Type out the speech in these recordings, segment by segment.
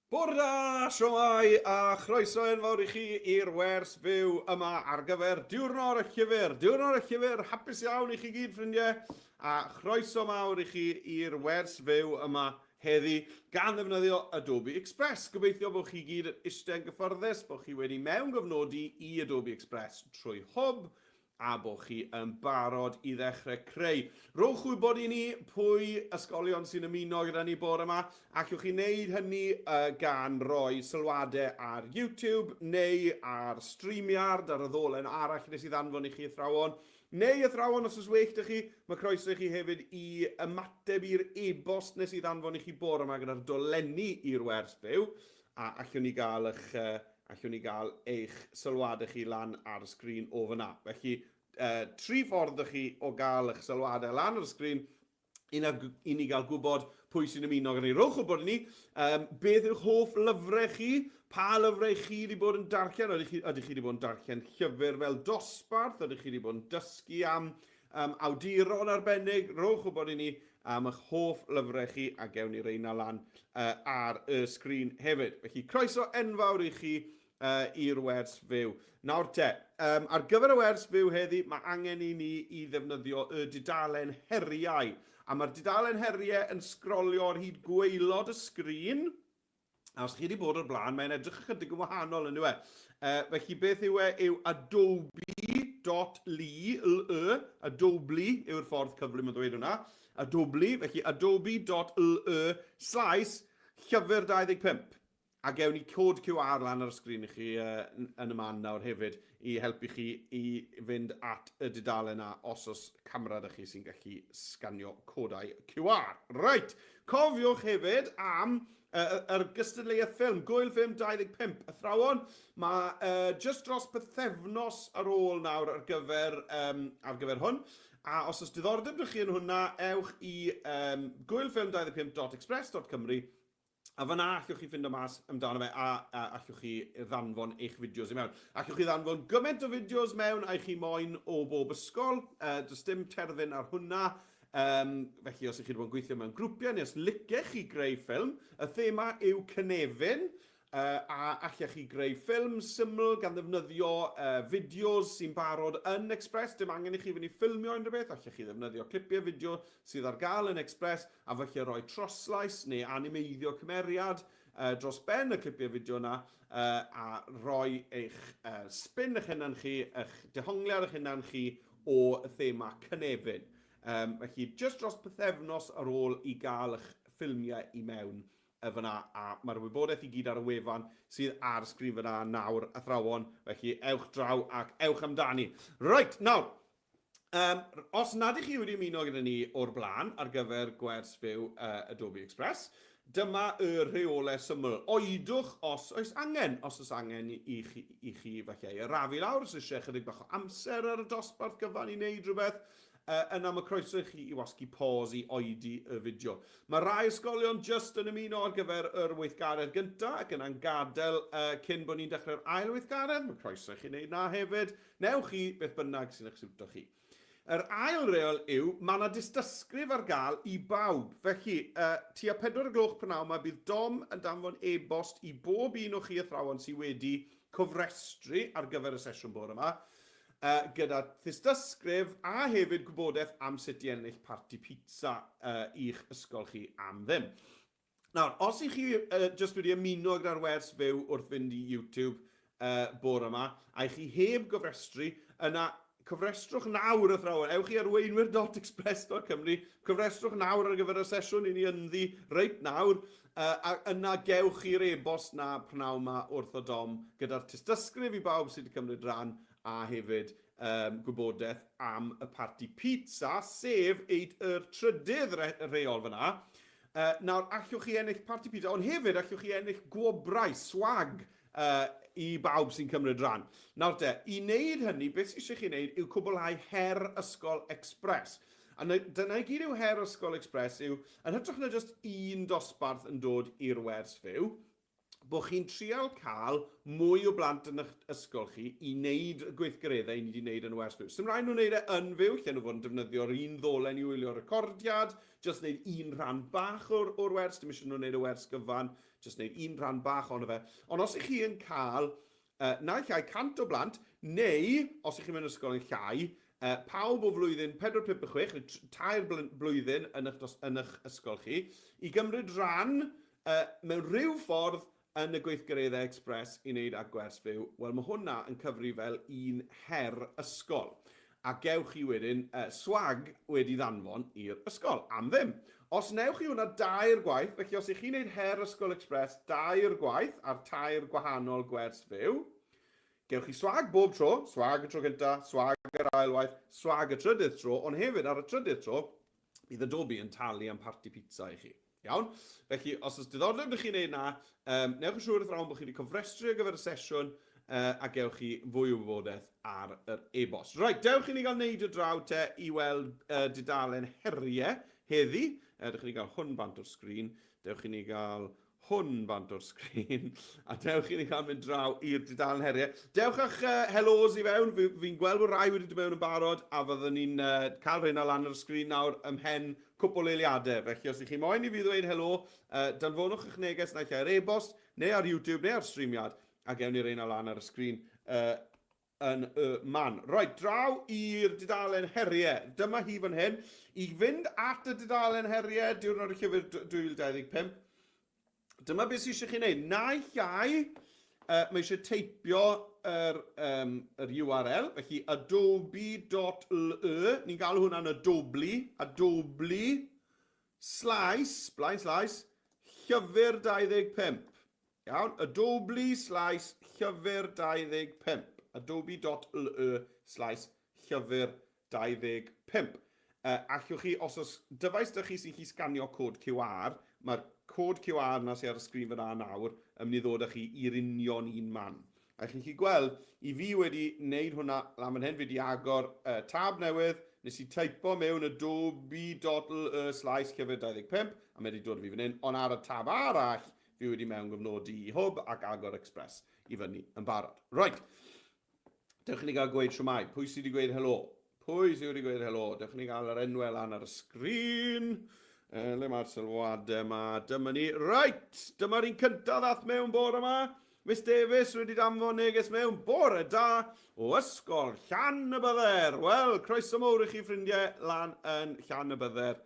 Bore da, siomai, a chroeso enfawr i chi i'r wers fyw yma ar gyfer diwrnod y llyfr. Diwrnod y llyfr, hapus iawn i chi gyd ffrindiau, a chroeso mawr i chi i'r wers fyw yma heddi gan ddefnyddio Adobe Express. Gobeithio bod chi gyd yn eistedd gyfforddus, bod chi wedi mewn gyfnodi i Adobe Express trwy hwb, a bod chi yn barod i ddechrau creu. Rowch wybod i ni pwy ysgolion sy'n ymuno gyda ni bore yma, ac ywch chi wneud hynny gan roi sylwadau ar YouTube neu ar StreamYard ar y ddolen arall nes i ddanfon i chi athrawon. Neu athrawon os oes well ydych chi, mae croeso i chi hefyd i ymateb i'r e-bost nes i ddanfon i chi bore yma gyda'r dolenni i'r wers fyw, a allwn ni gael eich sylwadau chi lan ar y sgrin o fyna. Felly, tri ffordd ych chi o gael eich sylwadau lan ar y sgrin, i ni gael gwybod pwy sy'n ymuno gyda ni. Rowch wybod i ni, beth yw'ch hoff lyfrau chi, pa lyfrau chi wedi bod yn darllen, ydych chi wedi bod yn darllen llyfr fel dosbarth, ydych chi wedi bod yn dysgu am awduron arbennig. Rowch wybod i ni am eich hoff lyfrau chi, a gewn ni reina lan ar y sgrin hefyd. Felly, croeso enfawr i chi i'r wers fyw. Nawr te, ar gyfer y wers fyw heddi, mae angen i ni i ddefnyddio y dudalen heriau. A mae'r dudalen heriau yn sgrolio ar hyd gwaelod y sgrin. A os chi wedi bod o'r blaen, mae'n edrych ychydig yn wahanol yn yw e. Felly beth yw e yw adobe.ly, Adobe yw'r ffordd cyflym o ddweud hwnna. Adobe, felly adobe.ly/llyfr 25. A gewn ni cod QR lan ar y sgrin i chi yn y man nawr hefyd i helpu chi i fynd at y dudalen na os camera ydych chi sy'n gallu sganio codau QR. Reit, cofiwch hefyd am yr gystadleuaeth ffilm, Gwyl Ffilm 25. Athrawon, mae just dros bythefnos ar ôl nawr ar gyfer hwn. A os oes diddordeb ydych chi yn hwnna, ewch i gwylffilm25.express.cymru a fyna allwch chi ffind o mas amdano fe a allwch chi ddanfon eich fideos i mewn. Allwch chi ddanfon gymaint o fideos mewn a chi moyn o bob ysgol. Does dim terfyn ar hwnna. Felly os ych chi wedi bod yn gweithio mewn grwpiau neu os licech chi greu ffilm, y thema yw cynefin. A allech chi greu ffilm syml gan ddefnyddio fideos sy'n barod yn Express. Dim angen i chi fynd i ffilmio unrhyw beth. Allech chi ddefnyddio clipiau fideo sydd ar gael yn Express a felly rhoi troslais neu animeiddio cymeriad dros ben y clipiau fideo yna a rhoi eich spin eich hunan chi, eich dehongliad eich hunan chi o thema cynefin. Felly, just dros bythefnos ar ôl i gael eich ffilmiau i mewn fyna, a mae'r wybodaeth i gyd ar y wefan sydd ar y sgrin fyna nawr athrawon, felly ewch draw ac ewch amdani. Reit, nawr, os nad ych chi wedi ymuno gyda ni o'r blaen ar gyfer gwers fyw Adobe Express, dyma y rheolau syml. Oedwch os oes angen i chi falle i rafu lawr, os eisiau chydig bach o amser ar y dosbarth gyfan i wneud rhywbeth, yna mae croeso i chi i wasgu pause i oedi y fideo. Mae rai ysgolion just yn ymuno ar gyfer yr weithgaredd gyntaf ac yna'n gadael cyn bod ni'n dechrau'r ail weithgaredd. Mae croeso i chi wneud na hefyd. Newch chi beth bynnag sy'n eich siwto chi. Yr ail reol yw, mae yna dystysgrif ar gael i bawb. Felly, tua 4 gloch prynawn mae bydd Dom yn danfon e-bost i bob un o chi athrawon sydd wedi cofrestru ar gyfer y sesiwn bore yma, gyda ddystysgrif a hefyd gwybodaeth am sut i ennill parti pizza i'ch ysgol chi am ddim. Nawr, os ych chi just wedi ymuno gyda'r wers fyw wrth fynd i YouTube bore yma, a chi heb gofrestru, yna cofrestrwch nawr athrawon. Ewch chi ar weinwyr.express.cymru, cofrestrwch nawr ar gyfer y sesiwn i ni ynddi reit nawr, a yna gewch chi'r e-bost na prynawn yma wrth o Dom gyda'r dystysgrif i bawb sydd wedi cymryd rhan a hefyd gwybodaeth am y parti pizza, sef y trydydd reol fyna. Nawr, allwch chi ennill parti pizza, ond hefyd allwch chi ennill gwobrau, swag i bawb sy'n cymryd rhan. Nawr te, i wneud hynny, beth sydd eisiau chi wneud yw cwblhau her ysgol Express. A dyna i gyd yw her ysgol Express yw, yn hytrach na just un dosbarth yn dod i'r wers fyw, bod chi'n trial cael mwy o blant yn eich ysgol chi i wneud y gweithgareddau ni wedi wneud yn y wers fyw. Sdim rhaid nhw'n wneud e yn fyw, lle nhw fod yn defnyddio'r un ddolen i wylio'r recordiad, jyst wneud un rhan bach o'r wers, dim eisiau nhw'n wneud y wers gyfan, jyst wneud un rhan bach ono fe. Ond os ych chi yn cael naill ai 100 o blant, neu os ych chi'n mynd ysgol yn llai, pawb o flwyddyn 4-5-6, neu 3 blwyddyn yn eich ysgol chi, i gymryd rhan mewn rhyw ffordd yn y gweithgareddau express i wneud ag gwers fyw, wel mae hwnna yn cyfri fel un her ysgol. A gewch chi wedyn swag wedi ddanfon i'r ysgol, am ddim. Os newch chi hwnna 2 gwaith, felly os ych chi'n wneud her ysgol express 2 gwaith ar 2 gwahanol gwers fyw, gewch chi swag bob tro, swag y tro gyntaf, swag yr ail waith, swag y trydydd tro, ond hefyd ar y trydydd tro, bydd Adobe yn talu am party pizza i chi. Iawn? Felly, os oes diddordeb ydych chi'n neud na, newch yn siŵr wrth rawn bod chi wedi cofrestru ar gyfer y sesiwn a gewch chi fwy o wybodaeth ar yr e-bost. Right, dewch i ni gael neud y draw te i weld dudalen heriau heddi. Dewch i ni gael hwn bant o'r sgrin, dewch i ni gael hwn bant o'r sgrin, a dewch i ni gael mynd draw i'r dudalen heriau. Dewch a'ch helos i fewn, fi'n gweld bod rai wedi dod mewn yn barod, a fyddwn ni'n cael rhain lan ar y sgrin nawr ymhen cwpl eiliadau. Felly, os ych chi moyn i fi ddweud helo, danfonwch eich neges naill ar e-bost, neu ar YouTube, neu ar streamiad, a gewn ni rhain lan ar y sgrin yn y man. Right, draw i'r dudalen heriau. Dyma hi fan hyn. I fynd at y dudalen heriau, diwrnod y llyfr 2025, dyma beth sydd eisiau chi wneud. Naill ai, mae eisiau teipio yr URL, felly adobe.ly, ni'n galw hwnna'n Adobe, blaen slaes, llyfr 25. Iawn, Adobe/llyfr 25. Adobe.ly/llyfr 25. Allwch chi, os oes dyfais dych chi sy'n chi sganio cod QR, mae'r cod QR na sy'n ar y sgrin fyna nawr yn mynd i ddod â chi i'r union un man. A chi'n chi gweld, i fi wedi wneud hwnna lan fan hyn, fi wedi agor tab newydd, nes i teipo mewn adobe.ly/llyfr 25, a mae wedi dod fi fan hyn, ond ar y tab arall, fi wedi mewn gyfnodi i hwb ac agor express i fyny yn barod. Right, dewch i ni gael gweud siwmai, pwy sydd wedi gweud helo? Pwy sydd wedi gweud helo? Dewch i ni gael yr enwau lan ar y sgrin. Le mae'r sylwadau yma, dyma ni. Right, dyma'r un cyntaf ddath mewn bore yma. Miss Davies wedi danfon neges mewn bore da o ysgol Llanybydder. Wel, croeso mawr i chi ffrindiau lan yn Llanybydder.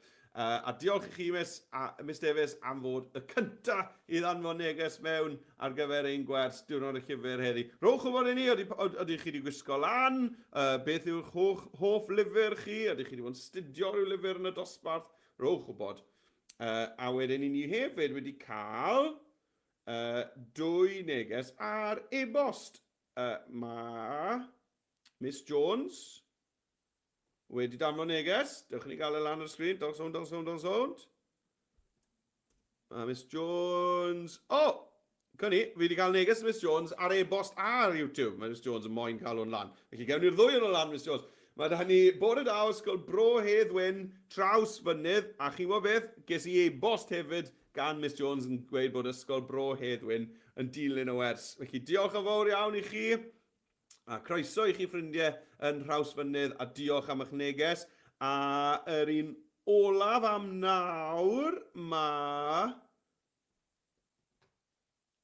A diolch i chi, Miss Davies, am fod y cyntaf i ddanfon neges mewn ar gyfer ein gwers diwrnod y llyfr heddi. Rowch o fod i ni, ydych chi wedi gwisgo lan? Beth yw'ch hoff lyfr chi? Ydych chi wedi bod yn studio rhyw lyfr yn y dosbarth? Rowch o bod. A wedyn ni hefyd wedi cael 2 neges ar e-bost. Mae Miss Jones wedi danfon neges. Dewch i ni gael e lan ar y sgrin. Dong. Miss Jones. Cynni, fi wedi cael neges Miss Jones ar e-bost ar YouTube. Mae Miss Jones yn moyn cael hwn lan. Felly gewn ni'r ddwy yn o lan, Miss Jones. Mae da ni bore da o ysgol Bro Hedd Wyn, traws fynydd, a chi'n gwybod beth, ges i e-bost hefyd gan Miss Jones yn gweud bod ysgol Bro Hedd Wyn yn dilyn o wers. Felly diolch yn fawr iawn i chi, a croeso i chi ffrindiau yn Rhaws Fynydd, a diolch am eich neges. A yr un olaf am nawr, mae...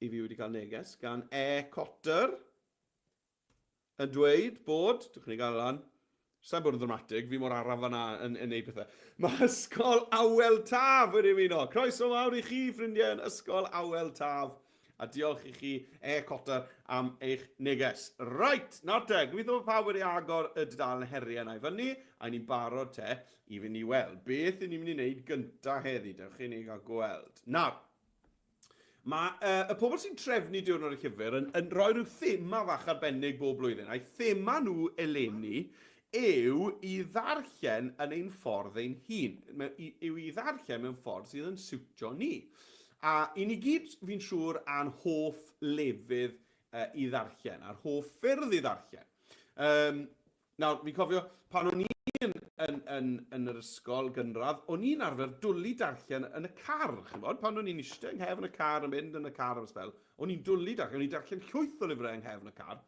I fi wedi cael neges gan Cotter yn dweud bod, dwi'n ni gael lan, sa'n bod yn ddramatig, fi mor araf yna yn neud pethau. Mae ysgol Awel Taf wedi ymuno. Croeso mawr i chi, ffrindiau, yn ysgol Awel Taf. A diolch i chi, Cotter, am eich neges. Right, nawr te, gobeithio bod pawb wedi agor y dudalen heriau yna i fyny, a ni'n barod te i fynd i weld. Beth ni'n mynd i wneud gyntaf heddi, dewch i ni gael gweld. Nawr, mae y pobl sy'n trefnu diwrnod y llyfr yn rhoi rhyw thema fach arbennig bob blwyddyn. A'i thema nhw eleni yw i ddarllen yn ein ffordd ein hun. Yw i ddarllen mewn ffordd sydd yn siwtio ni. A i ni gyd fi'n siŵr a'n hoff lefydd i ddarllen, a'r hoff ffyrdd i ddarllen. Nawr, fi'n cofio pan o'n i'n yn yr ysgol gynradd, o'n i'n arfer dwlu darllen yn y car, chymod, pan o'n i'n eistedd yng nghefn y car, yn mynd yn y car am sbel, o'n i'n dwlu darllen, o'n i'n darllen llwyth o lyfrau yng nghefn y car,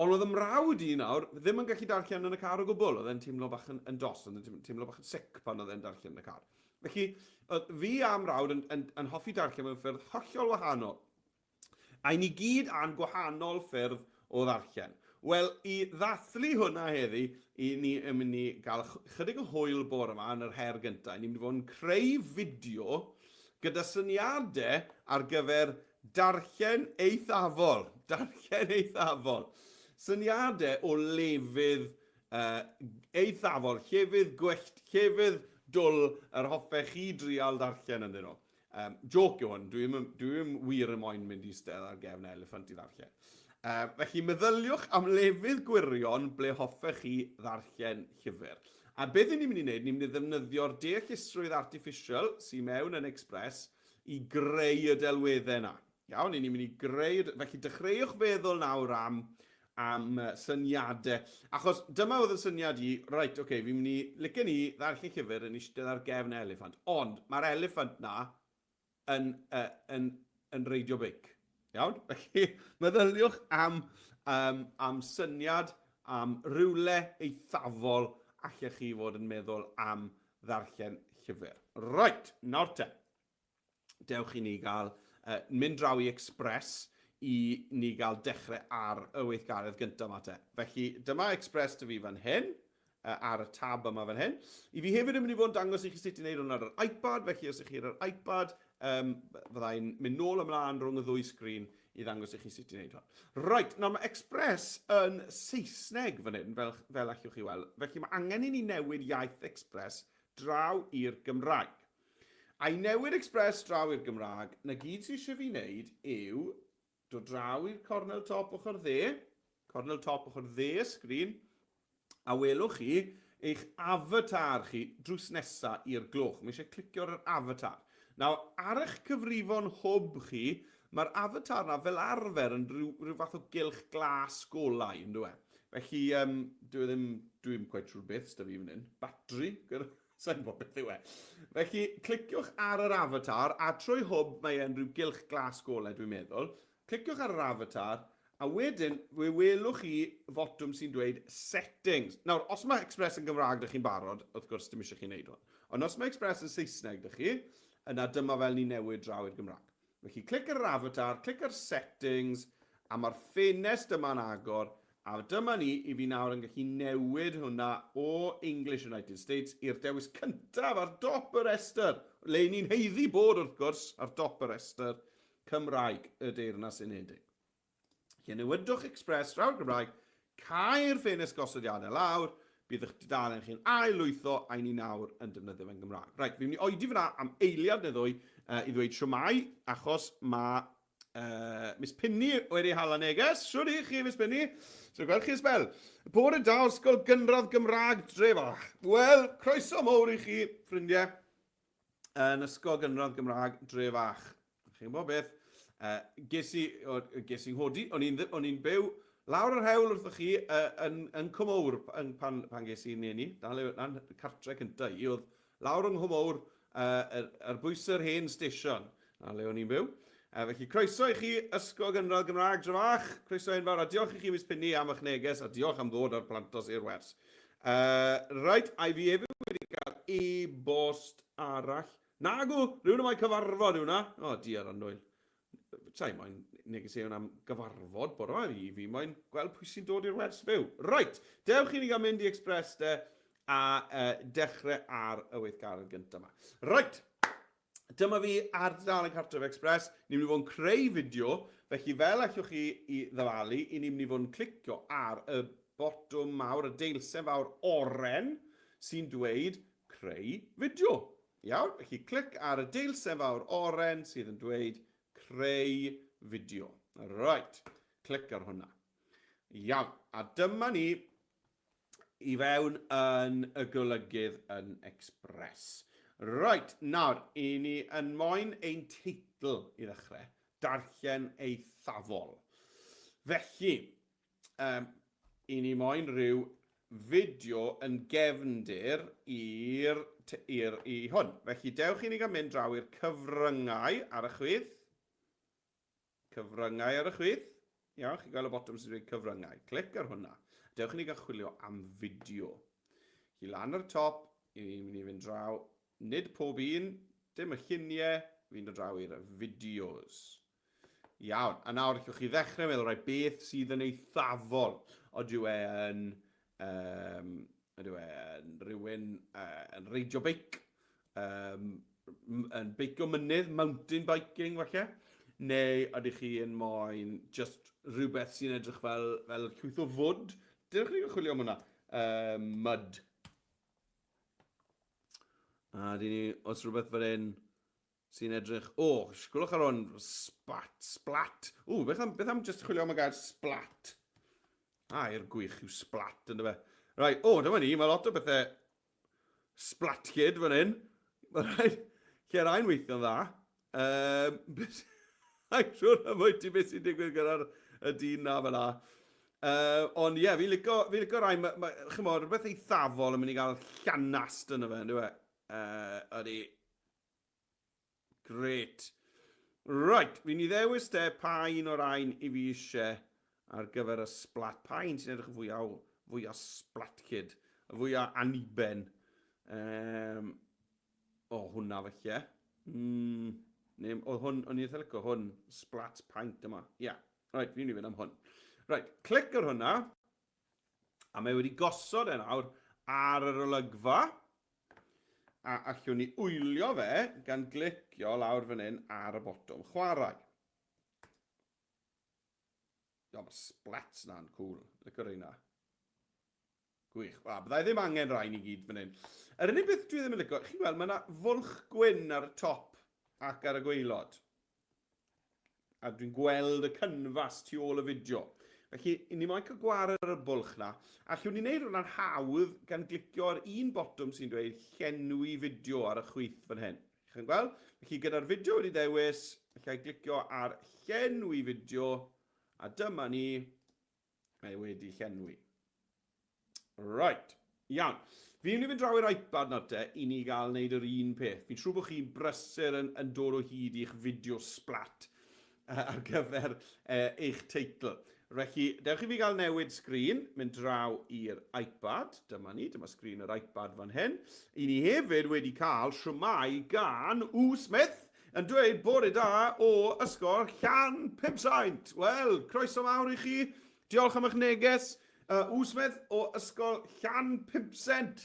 ond oedd ymrawd i nawr ddim yn gallu darllen yn y car o gwbl, oedd e'n teimlo bach yn dos, oedd e'n teimlo bach yn sic pan oedd e'n darllen yn y car. Felly, fi a mrawd yn hoffi darllen mewn ffyrdd hollol wahanol, a ni gyd a'n gwahanol ffyrdd o ddarllen. Wel, i ddathlu hwnna heddi, ni yn mynd i gael chydig o hwyl bore yma yn yr her gyntaf. Ni'n mynd i fod yn creu fideo gyda syniadau ar gyfer darllen eithafol. Darllen eithafol. Syniadau o lefydd eithafol, llefydd gwyllt, llefydd dwl yr hoffech chi drial darllen ynddyn nhw. Joc yw hwn, dwi'n wir yn moyn mynd i stedd ar gefn eliffant i ddarllen. Felly meddyliwch am lefydd gwirion ble hoffech chi ddarllen llyfr. A beth ni'n mynd i wneud, ni'n mynd i ddefnyddio'r deallusrwydd artificial sy'n mewn yn Express i greu y delweddau yna. Iawn, ni'n mynd i greu, felly dechreuwch feddwl nawr am syniadau. Achos dyma oedd y syniad i, reit, oce, fi'n mynd i licen i ddarllen llyfr yn eistedd ar gefn eliffant. Ond mae'r eliffant na yn reidio beic. Iawn? Felly, meddyliwch am syniad, am rywle eithafol allech chi fod yn meddwl am ddarllen llyfr. Right, nawr te. Dewch i ni gael, mynd draw i Express i ni gael dechrau ar y weithgaredd gyntaf yma te. Felly, dyma Express dy fi fan hyn, ar y tab yma fan hyn. I fi hefyd yn mynd i fod yn dangos i chi sut i wneud hwn ar yr iPad, felly os ych chi ar yr iPad, fyddai'n mynd nôl ymlaen rhwng y ddwy sgrin i ddangos i chi sut i wneud hwn. Right, nawr mae Express yn Saesneg fan hyn, fel allwch chi weld. Felly mae angen i ni newid iaith Express draw i'r Gymraeg. A i newid Express draw i'r Gymraeg, na gyd sy'n eisiau fi wneud yw dod draw i'r cornel top ochr dde y sgrin, a welwch chi eich avatar chi drws nesa i'r gloch. Mae eisiau clicio ar yr avatar. Nawr, ar eich cyfrifon hwb chi, mae'r avatar na fel arfer yn rhyw fath o gylch glas golau, yn dwi? Felly, dwi'n quite siŵr beth sydd fi fan hyn. Batri, sa'n gwybod beth yw e. Felly, cliciwch ar yr avatar, a trwy hwb mae e'n rhyw gylch glas golau, dwi'n meddwl. Cliciwch ar yr avatar, a wedyn, welwch chi fotwm sy'n dweud settings. Nawr, os mae Express yn Gymraeg dych chi'n barod, wrth gwrs dim eisiau chi wneud hwn. Ond os mae Express yn Saesneg dych chi, yna dyma fel ni newid draw i'r Gymraeg. Felly, clic ar yr avatar, clic ar settings, a mae'r ffenest yma'n agor, a dyma ni i fi nawr yn gallu newid hwnna o English United States i'r dewis cyntaf ar dop y restr. Le ni'n heiddi bod, wrth gwrs, ar dop y restr Cymraeg y Deyrnas Unedig. Felly, newidwch Express draw Gymraeg, cael ffenest gosodiadau lawr, bydd eich dudalen chi'n ail-lwytho a ni nawr yn defnyddio fe'n Gymraeg. Reit, fi'n mynd i oedi fyna am eiliad neu ddwy i ddweud siwmai, achos mae Miss Pinny wedi hala neges. Siwr i chi, Miss Pinny? So, gweld chi ysbel. Bore da o'r ysgol gynradd Gymraeg Drefach. Wel, croeso mowr i chi, ffrindiau, yn ysgol gynradd Gymraeg Drefach. Chi'n gwybod beth? Ges i'n hodi, o'n i'n byw lawr yr hewl wrthoch chi yn Cwmowr pan ges i'n nenu, na'n cartre cynta i, oedd lawr yng Nghwmowr ar bwys yr hen station, na le o'n i'n byw. Felly croeso i chi ysgol gynradd Gymraeg Drefach, croeso i'n fawr, a diolch i chi Miss Pinny am eich neges, a diolch am ddod ar Plantos i'r wers. Reit, a fi hefyd wedi cael e-bost arall. Nagw, rhywun yma'n cyfarfod yw na. O, diar annwyl. Sai, mae'n neges i am gyfarfod bod yma fi mae'n gweld pwy sy'n dod i'r wers fyw. Right, dewch i ni gael mynd i Express de a dechrau ar y weithgaredd gyntaf yma. Right, dyma fi ar dudalen cartref Express. Ni'n mynd i fod yn creu fideo, felly fel allwch chi i ddyfalu, ni'n mynd i fod yn clicio ar y botwm mawr, y deilsef fawr oren sy'n dweud creu fideo. Iawn, felly clic ar y deilsef fawr oren sydd yn dweud creu fideo. Right, clic ar hwnna. Iawn, a dyma ni i fewn yn y golygydd yn Express. Right, nawr, i ni yn moyn ein teitl i ddechrau, darllen eithafol. Felly, i ni moyn rhyw fideo yn gefndir i hwn. Felly, dewch i ni gael mynd draw i'r cyfryngau ar y chwith. Cyfryngau ar y chwith. Iawn, chi gael y botwm sy'n dweud cyfryngau. Clic ar hwnna. Dewch i ni gael chwilio am fideo. Chi lan ar y top, i ni fynd draw. Nid pob un, dim y lluniau, fynd draw i'r fideos. Iawn, a nawr allwch chi ddechrau meddwl rai beth sydd yn eithafol. Oedw e'n rhywun yn reidio beic, yn beicio mynydd, mountain biking falle, neu ydych chi yn moyn just rhywbeth sy'n edrych fel llwyth o fwd. Dydych chi'n chwilio am hwnna? Mud. A dyn ni, os rhywbeth fel hyn sy'n edrych... Sgwlwch ar hwn, splat. Beth am just chwilio am y gair splat? I'r gwych yw splat, ynddo fe. Rai, dyma ni, mae lot o bethau splatgyd fan hyn. Lle rhaid weithio'n dda. Mae'n siŵr am wyt ti beth sy'n digwydd gyda'r dyn na fel la. Ond ie, fi licio rai, chymod, rhywbeth eithafol yn mynd i gael llanast yna fe, ynddo fe. Ydy. Gret. Right, fi'n i ddewis pa un o'r ein i fi eisiau ar gyfer y splat. Pa un sy'n edrych yn fwy o splatgyd, fwy o aniben. Hwnna felly. O'n i'n licio hwn, splat paint yma. Ia, right, fi'n i fynd am hwn. Right, clic ar hwnna, a mae wedi gosod nawr ar yr olygfa, a allwn ni wylio fe gan glicio lawr fan hyn ar y botwm chwarae. Mae'r splats na'n cool, licio'r reina. Gwych, byddai ddim angen rai ni gyd fan hyn. Yr unig beth dwi ddim yn licio, chi'n gweld, mae yna fwlch gwyn ar y top ac ar y gwaelod. A dwi'n gweld y cynfas tu ôl y fideo. Felly, ni moyn cael gwared ar y bwlch na. Allwn ni wneud hwnna'n hawdd gan glicio ar un botwm sy'n dweud llenwi fideo ar y chwith fan hyn. Chi'n gweld? Felly, gyda'r fideo wedi dewis, allai glicio ar llenwi fideo, a dyma ni, mae wedi llenwi. Right, iawn. Fi'n mynd i fynd draw i'r iPad nawr te i ni gael wneud yr un peth. Fi'n siŵr bod chi'n brysur yn dod o hyd i'ch fideo splat ar gyfer eich teitl. Felly, dewch i fi gael newid sgrin, mynd draw i'r iPad. Dyma ni, dyma sgrin yr iPad fan hyn. I ni hefyd wedi cael siwmai gan Smith yn dweud bore da o ysgol Llan Pibsaint. Wel, croeso mawr i chi. Diolch am eich neges. Smith o ysgol Llan Pibsaint.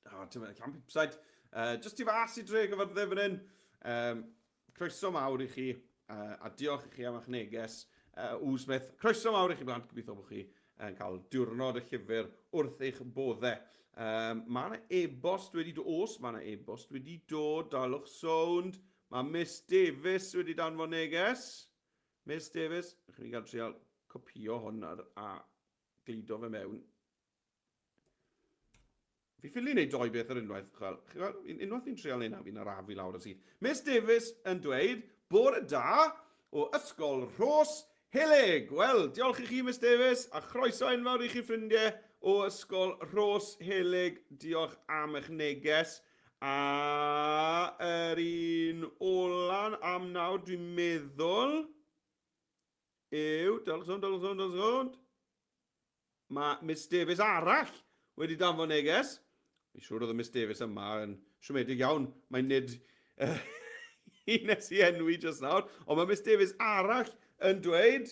Llan Pibsaint. Just i fas i dre gyfardde fan hyn. Croeso mawr i chi. A diolch i chi am eich neges. Smith, croeso mawr i chi blant, gobeithio bod chi yn cael diwrnod y llyfr wrth eich boddau. Mae yna e-bost wedi dod, dalwch sownd. Mae Miss Davies wedi danfon neges. Miss Davies, ydych chi'n cael trial copio hwn a glido fe mewn. Fi ffili wneud doi beth ar unwaith. Unwaith fi'n trial neu na, fi'n arafu lawr y sydd. Miss Davies yn dweud, bore da o ysgol Rhos Helig. Wel, diolch i chi, Miss Davies, a chroeso enfawr i chi ffrindiau o ysgol Rhos Helig. Diolch am eich neges. A yr un olan am nawr, dwi'n meddwl, yw, dalwch sôn. Mae Miss Davies arall wedi danfon neges. Fi'n siŵr oedd y Miss Davies yma yn siomedig iawn. Mae'n nid un nes i enwi just nawr. Ond mae Miss Davies arall yn dweud,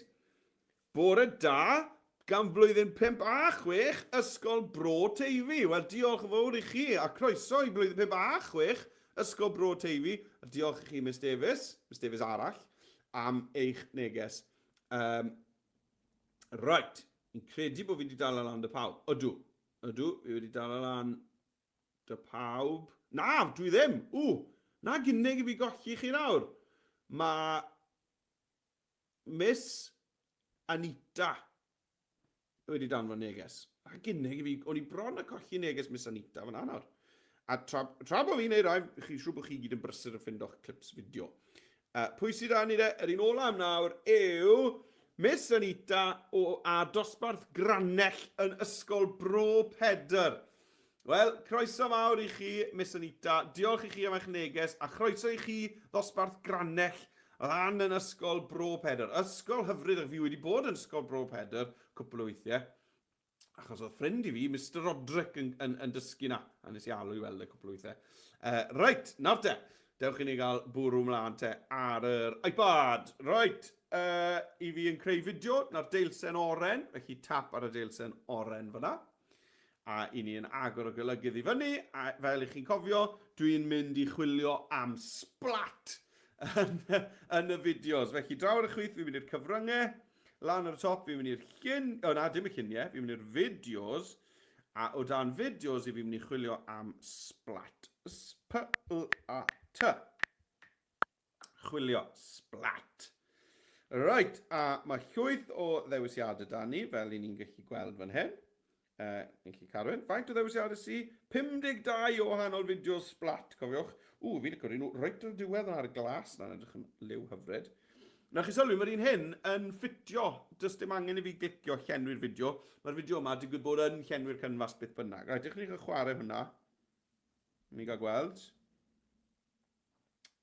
bore da, gan flwyddyn 5 a 6, ysgol Bro Teifi. Wel, diolch yn fawr i chi, a croeso i blwyddyn 5 a 6, ysgol Bro Teifi. A diolch i chi, Miss Davies arall, am eich neges. Right, fi'n credu bod fi wedi dal lan dy pawb. Ydw, fi wedi dal lan dy pawb. Na, dwi ddim. Na gynnig i fi golli chi nawr. Mae Miss Anita wedi danfon neges. A gynnig i fi, o'n i bron a colli neges Miss Anita fan nawr. A tra bod fi'n neud rai, chi'n siŵr bod chi gyd yn brysur yn ffindo'ch clips fideo. Pwy sydd â ni de? Yr un ola am nawr yw Miss Anita a dosbarth Granell yn ysgol Bro Pedr. Wel, croeso mawr i chi, Miss Anita. Diolch i chi am eich neges, a croeso i chi ddosbarth Granell lan yn ysgol Bro Pedr. Ysgol hyfryd, fi wedi bod yn ysgol Bro Pedr cwpl o weithiau. Achos oedd ffrind i fi, Mr Roderick, yn dysgu na. A nes i alw i weld y cwpl o weithiau. Reit, nawr te. Dewch i ni gael bwrw mlaen te ar yr iPad. Reit, i fi yn creu fideo na'r deilsen oren. Felly tap ar y deilsen oren fyna. A i ni yn agor o golygydd i fyny. A fel i chi'n cofio, dwi'n mynd i chwilio am splat yn y fideos. Felly draw ar y chwith, fi'n mynd i'r cyfryngau. Lan ar y top, fi'n mynd i'r llun... O na, dim y lluniau. Fi'n mynd i'r fideos. A o dan fideos, fi'n mynd i chwilio am splat. S-P-L-A-T. Chwilio splat. Right, a mae llwyth o ddewisiadau da ni, fel i ni'n gallu gweld fan hyn. Ni'n gallu Carwyn. Faint o ddewisiadau si? 52 o wahanol fideos splat, cofiwch. Fi'n licio nhw reit o'r diwedd ar y glas, na'n edrych yn liw hyfryd. Na chi sylwi, mae'r un hyn yn ffitio. Does dim angen i fi glicio llenwi'r fideo. Mae'r fideo yma digwydd bod yn llenwi'r canfas beth bynnag. Rhaid, dechrau ni'n chwarae hwnna. Ni gael gweld.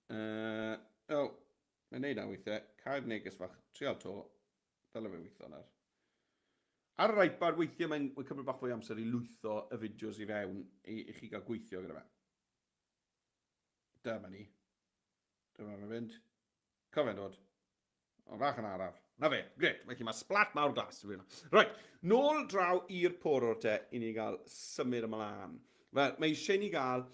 Mae'n neud na weithiau. Cael neges fach. Trial to. Dyle fe weithio na'r. Ar yr iPad weithiau mae'n cymryd bach fwy amser i lwytho y fideos i fewn i chi gael gweithio gyda fe. Dyma ni. Dyma fe'n fynd. Cofyn dod. O, fach yn araf. Na fe, gret. Felly mae splat mawr glas. Right, nôl draw i'r poror te i ni gael symud ymlaen. Wel, mae eisiau ni gael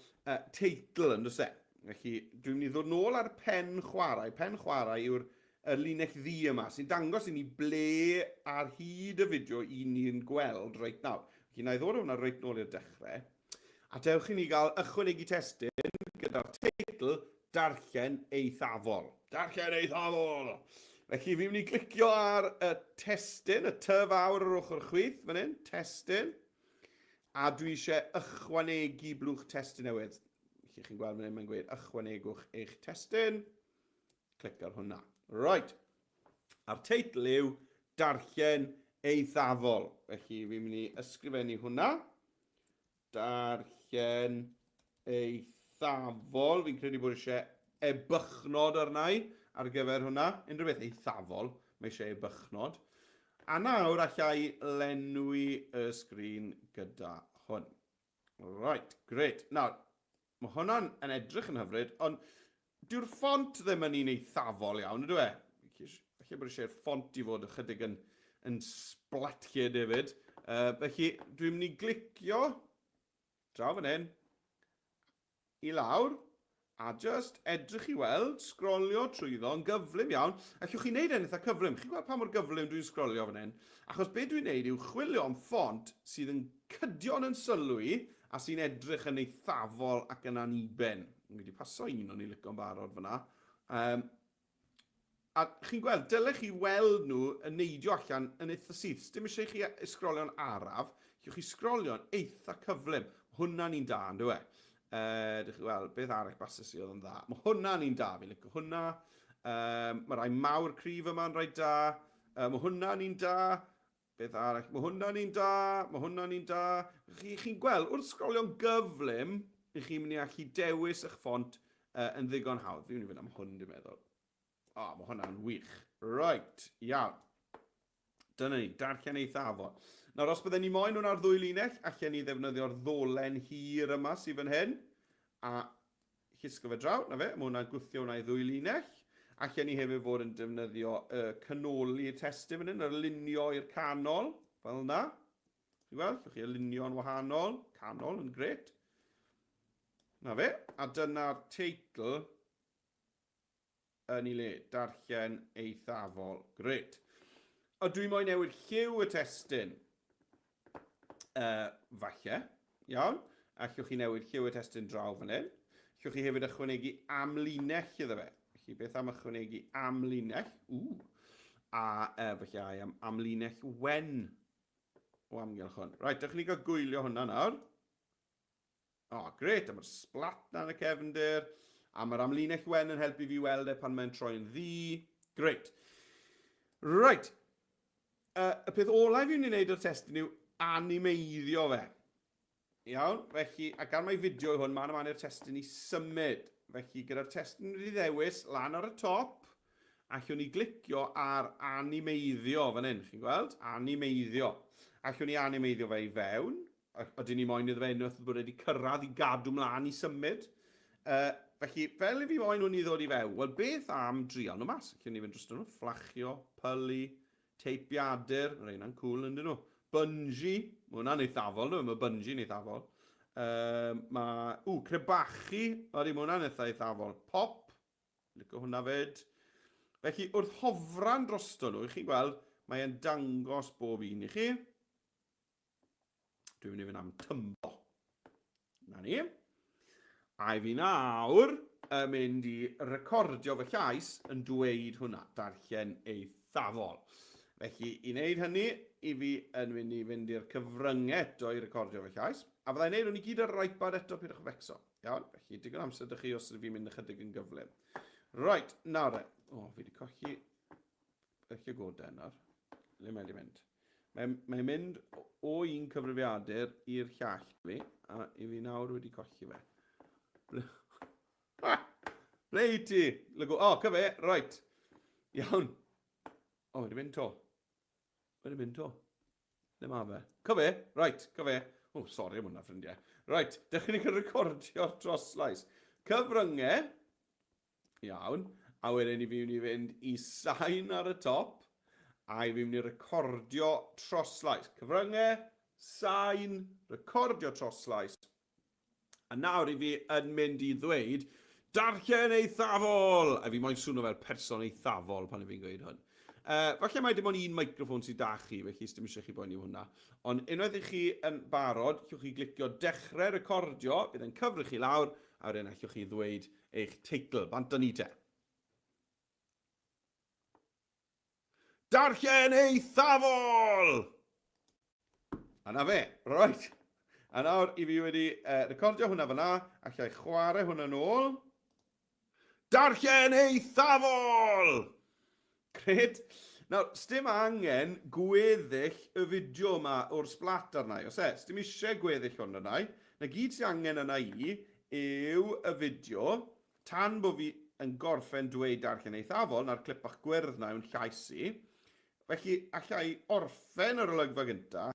teitl yn dweud. Felly, dwi'n mynd i ddod nôl ar pen chwarae. Pen chwarae yw'r linell ddi yma, sy'n dangos i ni ble ar hyd y fideo i ni'n gweld reit nawr. Felly, na i ddod hwnna reit nôl i'r dechrau. A dewch i ni gael ychwanegu testyn gyda'r teitl Darllen Eithafol. Darllen Eithafol! Felly, fi'n mynd i glicio ar y testyn, y ty fawr ar ochr chwith, fan hyn, testyn. A dwi eisiau ychwanegu blwch testyn newydd. Felly, chi'n gweld fan hyn, mae'n gweud, ychwanegwch eich testyn. Clic ar hwnna. Right. A'r teitl yw Darllen Eithafol. Felly, fi'n mynd i ysgrifennu hwnna. Darllen Eithafol. Fi'n credu bod eisiau ebychnod arnau ar gyfer hwnna. Unrhyw beth eithafol, mae eisiau ebychnod. A nawr allai lenwi y sgrin gyda hwn. Right, great. Nawr, mae hwnna'n yn edrych yn hyfryd, ond dyw'r ffont ddim yn un eithafol iawn, ydw e? Felly bod eisiau'r ffont i fod ychydig yn splatllyd hefyd. Felly, dwi'n mynd i glicio draw fan hyn i lawr. A just edrych i weld, sgrolio trwyddo yn gyflym iawn. Allwch chi wneud yn eitha cyflym. Chi'n gweld pa mor gyflym dwi'n sgrolio fan hyn? Achos beth dwi'n wneud yw chwilio am ffont sydd yn cydion yn sylwi a sy'n edrych yn eithafol ac yn aniben. Yn wedi paso un o'n i lico'n barod fyna. A chi'n gweld, dylech chi weld nhw yn neidio allan yn eitha syth. Dim eisiau chi sgrolio'n araf. Chi'ch chi sgrolio'n eitha cyflym. Hwna'n un da, ynddo e? Wel, beth arall basus i oedd yn dda. Mae hwnna'n un da, fi'n licio hwnna. Mae rai mawr cryf yma'n rhaid da. Mae hwnna'n un da. Beth arall? Mae hwnna'n un da. Mae hwnna'n un da. Chi'n gweld, wrth sgrolio'n gyflym, chi'n mynd i allu dewis eich ffont yn ddigon hawdd. Fi'n mynd i fynd am hwn, dwi'n meddwl. Mae hwnna'n wych. Right, iawn. Dyna ni, darllen eithafol. Nawr, os bydden ni moyn hwn ar ddwy linell, allan ni ddefnyddio'r ddolen hir yma sydd fan hyn. A llusgo fe draw, na fe, mae hwnna'n gwthio hwnna i ddwy linell. Allan ni hefyd fod yn defnyddio canoli y testyn fan hyn, yr lunio i'r canol, fel yna. Chi'n gweld, llwch chi lunio'n wahanol, canol yn gret. Na fe, a dyna'r teitl yn ei le, darllen eithafol, gret. O dwi'n moyn newid lliw y testyn. Falle, iawn. Allwch chi newid lliw y testyn draw fan hyn. Allwch chi hefyd ychwanegu amlinell iddo fe. Felly beth am ychwanegu amlinell? A felly am amlinell wen o amgylch hwn. Right, dych ni gael gwylio hwnna nawr. Gret, a mae'r splat na yn y cefndir. A mae'r amlinell wen yn helpu fi weld pan mae'n troi'n ddi. Gret. Right. Y peth olau fi'n wneud o'r testyn yw animeiddio fe. Iawn, felly, ac ar mai fideo hwn, ma'n i'r testyn i symud. Felly, gyda'r testyn wedi ddewis lan ar y top, allwn ni glicio ar animeiddio fan hyn, chi'n gweld? Animeiddio. Allwn ni animeiddio fe i fewn. Ydyn ni moyn iddo fe unwaith bod wedi cyrraedd i gadw mlaen i symud. Felly, fel i fi moyn hwn i ddod i fewn, wel, beth am drial nhw mas? Allwn ni fynd dros nhw, fflachio, pylu, teipiadur, mae hynna'n cool yn dyn nhw. Bungee, mae hwnna'n eithafol, no? Mae bungee yn eithafol. Mae, crebachu, mae hwnna'n eithafol. Pop, licio hwnna fyd. Felly, wrth hofran drosto nhw, chi'n gweld, mae'n dangos bob un i chi. Dwi'n mynd i fynd am tymbo. Na ni. A fi nawr yn mynd i recordio fy llais yn dweud hwnna, darllen eithafol. Felly, i wneud hynny, i fi yn mynd i fynd i'r cyfryngau eto i recordio fy llais. A fyddai'n neud hwn i gyd ar yr iPad eto pidwch y becso. Iawn, felly, digon amser dych chi os ydych fi'n mynd ychydig yn gyflym. Right, nawr e. O, fi wedi colli eich godau nawr. Le mae'n mynd? Mae'n mynd o un cyfrifiadur i'r llall fi, a i fi nawr wedi colli fe. Ble i ti? O, cyfe, right. Iawn. O, wedi mynd to. Wedi mynd to. Le ma fe? Cyfe, right, cyfe. O, sori am hwnna, ffrindiau. Right, dechrau ni cael recordio dros slais. Cyfryngau. Iawn. A wedyn i fi mynd i fynd i sain ar y top. A i fi mynd i recordio tros slais. Cyfryngau, sain, recordio tros slais. A nawr i fi yn mynd i ddweud, darllen eithafol! A fi moyn swnio fel person eithafol pan i fi'n gweud hwn. Falle mai dim ond un microffon sydd da chi, felly dim eisiau chi boeni hwnna. Ond unwaith i chi yn barod, llwch chi glicio dechrau recordio, bydd yn cyfru chi lawr, a wedyn allwch chi ddweud eich teitl, bant ni te. Darllen eithafol! A na fe, right. A nawr i fi wedi recordio hwnna fyna, allai chwarae hwnna nôl. Darllen eithafol! Gret. Nawr, sdim angen gweddill y fideo yma o'r splat arna i. Os e, sdim eisiau gweddill hwn arna i. Na gyd sy'n angen yna i yw y fideo, tan bod fi yn gorffen dweud darllen eithafol, na'r clip bach gwyrdd na yw'n llais i. Felly, allai orffen yr olygfa gynta,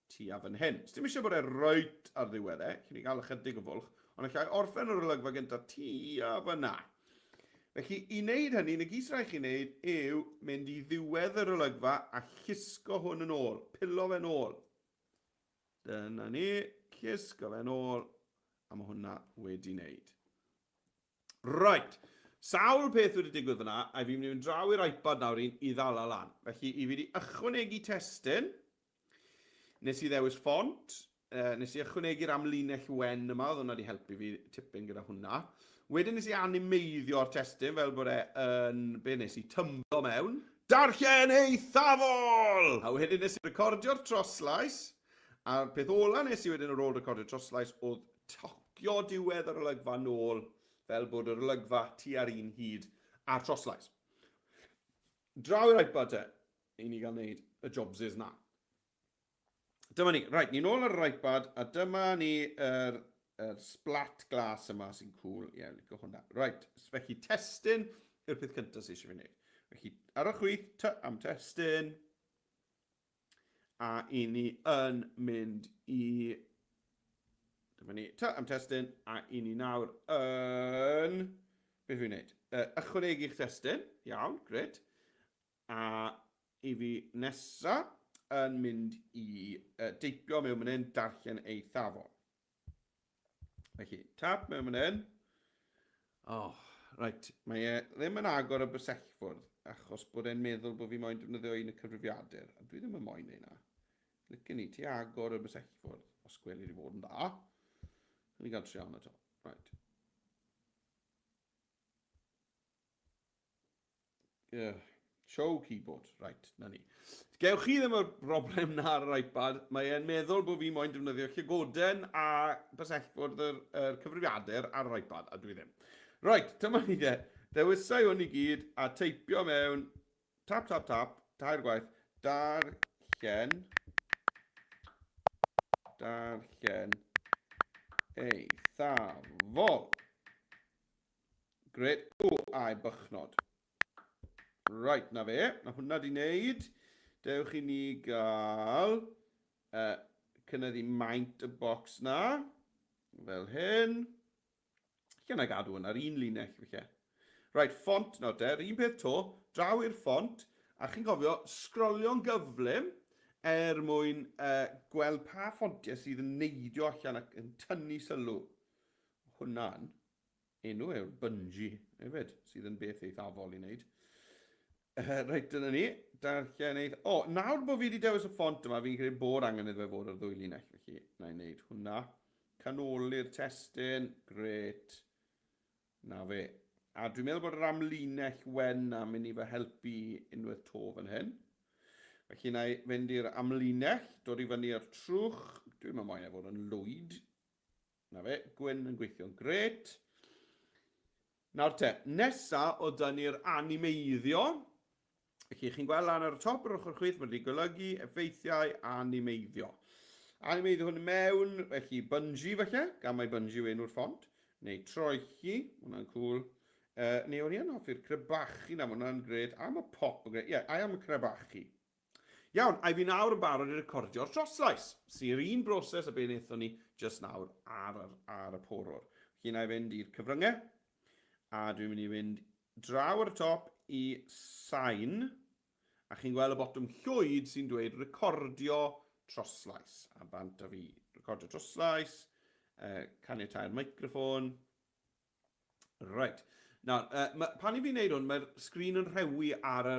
tua fan hyn. Sdim eisiau bod e roet ar ddiweddau, cyn i gael ychydig o fwlch, ond allai orffen yr olygfa gynta tua fyna. Felly, i wneud hynny, na gys rai chi'n wneud yw mynd i ddiwedd yr olygfa a llusgo hwn yn ôl, pilo fe yn ôl. Dyna ni, llusgo fe yn ôl, a mae hwnna wedi wneud. Right, sawl peth wedi digwydd fyna, a fi'n mynd draw i'r iPad nawr i ddala lan. Felly, i fi wedi ychwanegu testyn, nes i ddewis ffont, nes i ychwanegu'r amlinell wen yma, oedd hwnna wedi helpu fi tipyn gyda hwnna. Wedyn nes i animeiddio'r testyn fel bod e'n, be nes i tymbo mewn. Darllen eithafol! A wedyn nes i recordio'r troslais, a'r peth ola nes i wedyn ar ôl recordio'r troslais oedd tocio diwedd yr olygfa nôl, fel bod yr olygfa tu ar un hyd a'r troslais. Draw i'r iPad te, i ni gael wneud y jobsys na. Dyma ni, right, ni'n ôl ar yr iPad, a dyma ni yr splat glas yma sy'n cool. Ie, licio hwnna. Right, felly testyn yw'r peth cyntaf sy'n eisiau fi wneud. Felly, ar y chwith, am testyn, a i ni yn mynd i... Dyma ni, am testyn, a i ni nawr yn... Beth fi'n wneud? Ychwanegu'ch testyn, iawn, gred. A i fi nesa yn mynd i deipio mewn mynd hyn, darllen eithafol. Felly, tap mewn mynd hyn. Oh, right. Mae e ddim yn agor y bysellfwrdd, achos bod e'n meddwl bod fi moyn defnyddio un y cyfrifiadur. A dwi ddim yn moyn neud na. Licen ni, ti agor y bysellfwrdd, os gweli wedi fod yn dda. Ni gael trial na to. Right. Show keyboard. Right, na ni. Gewch chi ddim y broblem na ar yr iPad. Mae e'n meddwl bod fi moyn defnyddio llygoden a bysellfwrdd yr cyfrifiadur ar yr iPad, a dwi ddim. Right, dyma ni de. Dewisau hwn i gyd a teipio mewn, tap, tap, tap, tair gwaith, darllen Darllen eithafol. Gret. O, a'i bychnod. Right, na fe. Na hwnna di wneud. Dewch i ni gael cynyddu maint y bocs na. Fel hyn. Lle'n gadw hwnna, ar un linell felly. Right, font nawr te, un peth to, draw i'r ffont, a chi'n cofio sgrolio'n gyflym mwyn gweld pa ffontiau sydd yn neidio allan ac yn tynnu sylw. Hwnna'n enw yw'r bungee hefyd, sydd yn beth eithafol i wneud. Reit, dyna ni. Darllen eith... O, nawr bod fi wedi dewis y ffont yma, fi'n credu bod angen iddo fe fod ar ddwy linell. Felly, na i wneud hwnna. Canoli'r testyn. Gret. Na fe. A dwi'n meddwl bod yr amlinell wen na mynd i fe helpu unwaith to fan hyn. Felly, na i fynd i'r amlinell, dod i fyny ar trwch. Dwi'n meddwl moyn e fod yn lwyd. Na fe. Gwyn yn gweithio'n gret. Nawr te, nesa o dynnu'r animeiddio. Felly, chi'n gweld lan ar y top yr ochr chwith, mae wedi golygu effeithiau animeiddio. Animeiddio hwn mewn, felly bungee felly, gan mae bungee yw enw'r ffont. Neu troichi, hwnna'n cool. Neu o'n i yn hoffi'r crebachu na, hwnna'n gred. Am y pop yn gred. Ie, I am y crebachu. Iawn, a fi nawr yn barod i recordio'r troslais, sy'r un broses a be wnaethon ni just nawr ar y porwr. Felly na i fynd i'r cyfryngau, a dwi'n mynd i fynd draw ar y top i sign, a chi'n gweld y botwm llwyd sy'n dweud recordio troslais. A bant a fi, recordio troslais, caniatau'r microffon. Right. Nawr, pan i fi wneud hwn, mae'r sgrin yn rhewi ar y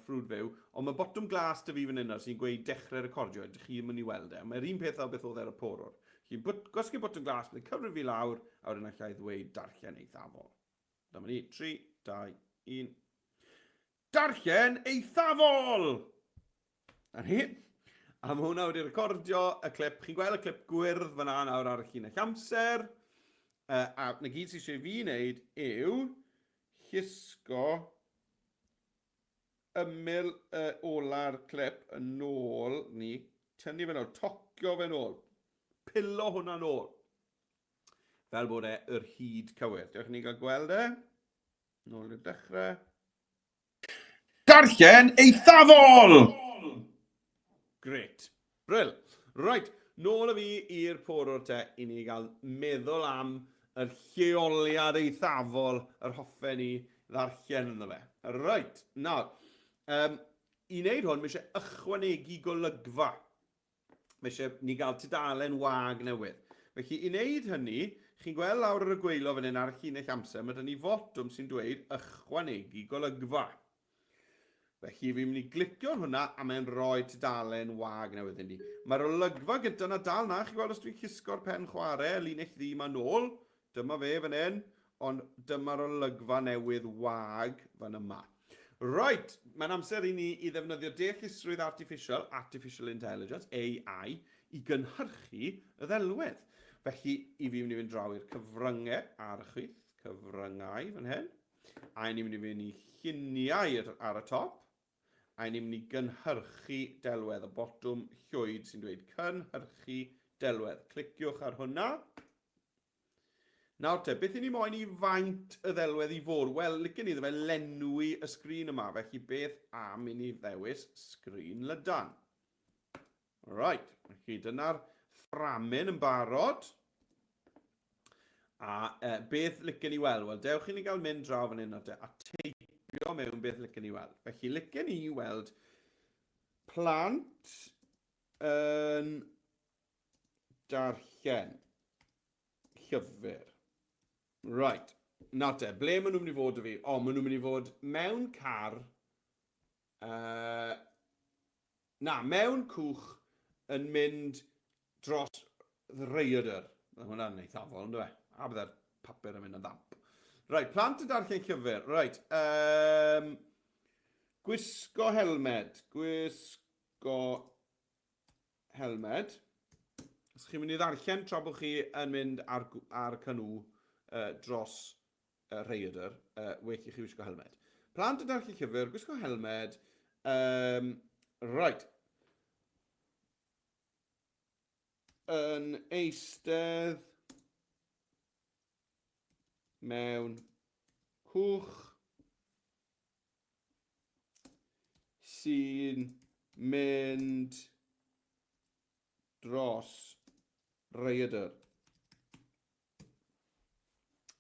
ffrwd fyw, ond mae botwm glas dy fi fan hynna sy'n gweud dechrau recordio, ydych chi yn mynd i weld e. Mae'r un peth o beth oedd ar y porwr. Gwasgu botwm glas, byddai'n cyfrif fi lawr, a wedyn allai ddweud darllen eithafol. Dyma ni, 3, 2, 1. Darllen eithafol! A ni. A mae hwnna wedi recordio y clip. Chi'n gweld y clip gwyrdd fyna nawr ar y llinell amser. A na gyd sydd eisiau fi wneud yw llusgo ymyl ola'r clip yn ôl ni. Tynnu fe nôl, tocio fe nôl. Pilo hwnna nôl. Fel bod yr hyd cywir. Diolch ni gael gweld e. Nôl i'r dechrau. Darllen eithafol! Gret. Brill. Right, nôl y fi i'r porwr te i ni gael meddwl am yr lleoliad eithafol yr hoffen ni ddarllen ynddo fe. Right, nawr, i wneud hwn, mae eisiau ychwanegu golygfa. Mae eisiau ni gael tudalen wag newydd. Felly, i wneud hynny, chi'n gweld lawr ar y gweilo fan hyn ar y llinell amser, mae dyn ni fotwm sy'n dweud ychwanegu golygfa. Felly, fi'n mynd i glicio hwnna a mae'n rhoi tudalen wag newydd i ni. Mae'r olygfa gyda na dal na, chi'n gweld os dwi'n llusgo'r pen chwarae, linell ddi ma nôl, dyma fe fan hyn, ond dyma'r olygfa newydd wag fan yma. Right, mae'n amser i ni i ddefnyddio deallusrwydd artificial intelligence, AI, i gynhyrchu y ddelwedd. Felly, i fi mynd i fynd draw i'r cyfryngau ar y chwith, cyfryngau fan hyn, a ni'n mynd i fynd i lluniau ar y top, a ni'n mynd i gynhyrchu delwedd, y botwm llwyd sy'n dweud cynhyrchu delwedd. Cliciwch ar hwnna. Nawr te, beth i ni moyn i faint y ddelwedd i fod? Wel, licen i dde fe lenwi y sgrin yma, felly beth am i ni ddewis sgrin lydan. Right, felly dyna'r fframyn yn barod. A beth licen i weld? Wel, dewch i ni gael mynd draw fan hyn a teipio mewn beth licen i weld. Felly, licen i weld plant yn darllen llyfr. Right. Nawr te, ble maen nhw'n mynd i fod o fi? O, maen nhw'n mynd i fod mewn car. Mewn cwch yn mynd dros Diwrnod. Hwna'n eithafol, ynddo fe? A byddai'r papur yn mynd yn ddamp. Right, plant yn darllen llyfr. Right. Gwisgo helmed. Gwisgo helmed. Os chi'n mynd i ddarllen tra bod chi yn mynd ar canŵ dros Diwrnod, well i chi wisgo helmed. Plant yn darllen llyfr, gwisgo helmed. Right. yn eistedd mewn cwch sy'n mynd dros reidr.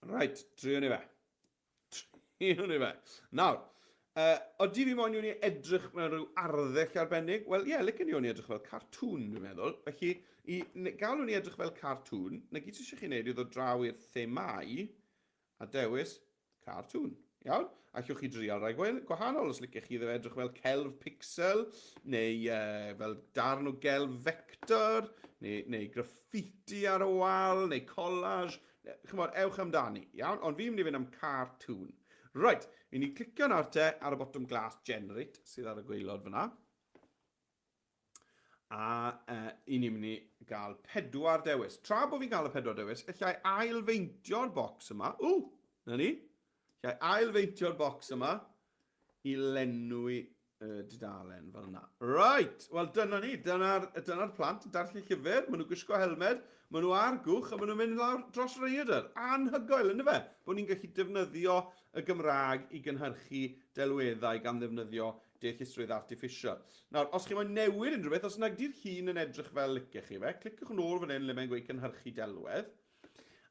Right, triwn ni fe. Triwn ni fe. Nawr, oeddi fi moyn i ni edrych mewn rhyw arddull arbennig? Wel, ie, licen ni o'n i edrych fel cartŵn, dwi'n meddwl. Felly, i gael o'n i edrych fel cartŵn, na gyd sy'n chi wneud i ddod draw i'r themau a dewis cartŵn. Iawn? Allwch chi drio rai gwahanol os licech chi edrych fel celf pixel, neu fel darn o gelf vector, neu graffiti ar y wal, neu collage. Chymod, ewch amdani, iawn? Ond fi'n mynd i fynd am cartŵn. Right, i ni clicio nawr te ar y bottom glass generate sydd ar y gwaelod fyna. A i ni'n mynd i gael 4 dewis. Tra bod fi'n gael y 4 dewis, allai ailfeintio'r bocs yma. Na ni. Allai ailfeintio'r bocs yma i lenwi dudalen fel yna. Right, wel dyna ni. Dyna'r plant yn darllen llyfr. Maen nhw'n gwisgo helmed, maen nhw ar gwch a maen nhw'n mynd lawr dros reidr. Anhygoel, yna fe? Bod ni'n gallu defnyddio y Gymraeg i gynhyrchu delweddau gan ddefnyddio deallusrwydd artiffisial. Nawr, os chi moyn newid unrhyw beth, os nag di'r llun yn edrych fel licech chi fe, cliciwch yn ôl fan hyn le mae'n gweud cynhyrchu delwedd,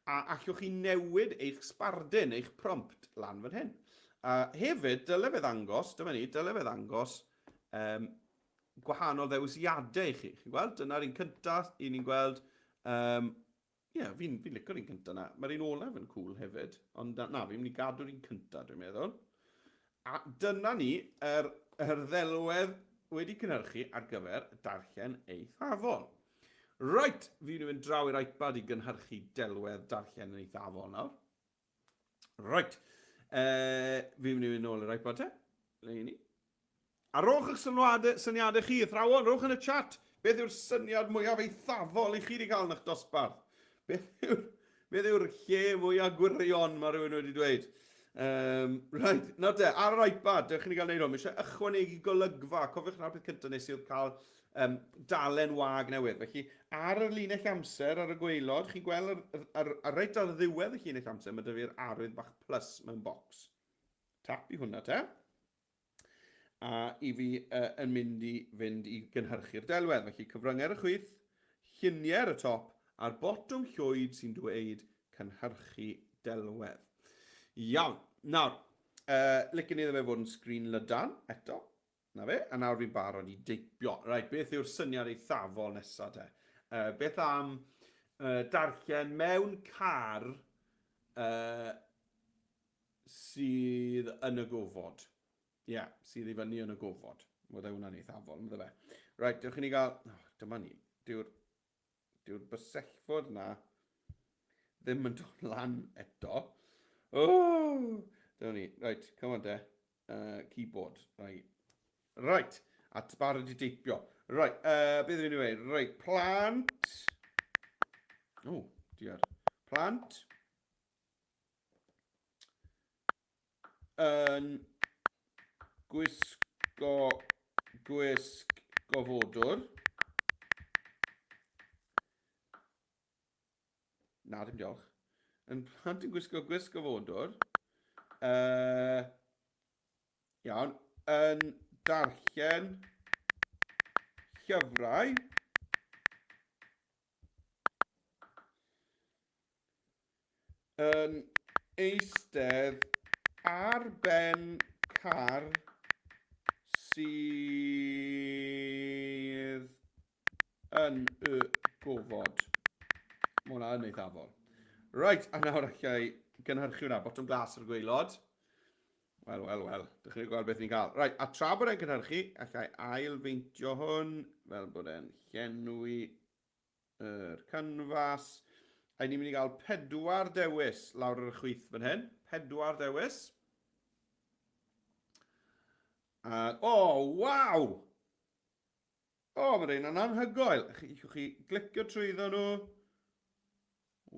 a allwch chi newid eich sbardun, eich prompt lan fan hyn. Hefyd, dyle fe ddangos, dyma ni, dyle fe ddangos gwahanol ddewisiadau i chi. Chi'n gweld? Dyna'r un cyntaf, un ni'n gweld, fi'n licio'r un cyntaf na. Mae'r un olaf yn cool hefyd, ond na, fi'n mynd i gadw'r un cyntaf, dwi'n meddwl. A dyna ni, yr ddelwedd wedi cynhyrchu ar gyfer darllen eithafol. Right, fi'n mynd draw i'r iPad i gynhyrchu delwedd darllen eithafol nawr. Right, fi'n mynd nôl i'r iPad te. Le ni. A rowch eich syniadau chi, athrawon, rowch yn y chat. Beth yw'r syniad mwyaf eithafol i chi wedi cael yn eich dosbarth? Beth yw'r lle mwyaf gwirion mae rhywun wedi dweud? Right, nawr te, ar yr iPad, dewch chi gael neud hwn, mae eisiau ychwanegu golygfa. Cofiwch nawr beth cyntaf nes i'w cael dalen wag newydd. Felly, ar y linell amser, ar y gwaelod, chi'n gweld ar reit ar ddiwedd y linell amser, mae dy fi'r arwydd bach plus mewn bocs. Tap i hwnna te. A i fi yn mynd i fynd i gynhyrchu'r delwedd. Felly, cyfryngau'r y chwith, lluniau ar y top, a'r botwm llwyd sy'n dweud cynhyrchu delwedd. Iawn. Nawr, licen i fe fod yn sgrin lydan eto. Na fe, a nawr fi'n barod i deipio. Right, beth yw'r syniad eithafol nesaf te? Beth am darllen mewn car sydd yn y gofod. Ie, sydd i fyny yn y gofod. Oedd hwnna'n eithafol, mydde fe. Right, dewch i ni gael... dyma ni. Dyw'r bysellfod na ddim yn dod lan eto. Dyma ni. Right, come on de. Keyboard. Right, a barod i deipio. Right, beth yw'n ei wneud? Right, plant. Diar. Plant. Yn gwisg gofodwr. Na, dim diolch. Yn plant yn gwisg gofodwr. Iawn. Yn darllen llyfrau yn eistedd ar ben car sydd yn y gofod. Mae hwnna yn eithafol. Right, a nawr allai gynhyrchu hwnna, bottom glas ar gwaelod. Wel. Dych chi'n gweld beth ni'n cael. Right, a tra bod e'n cynhyrchu, allai ailfeintio hwn, fel bod e'n llenwi yr canfas. A ni'n mynd i gael 4 dewis lawr yr chwith fan hyn. 4 dewis. Waw! Mae rhain yn anhygoel. Chwch chi glicio trwyddo nhw.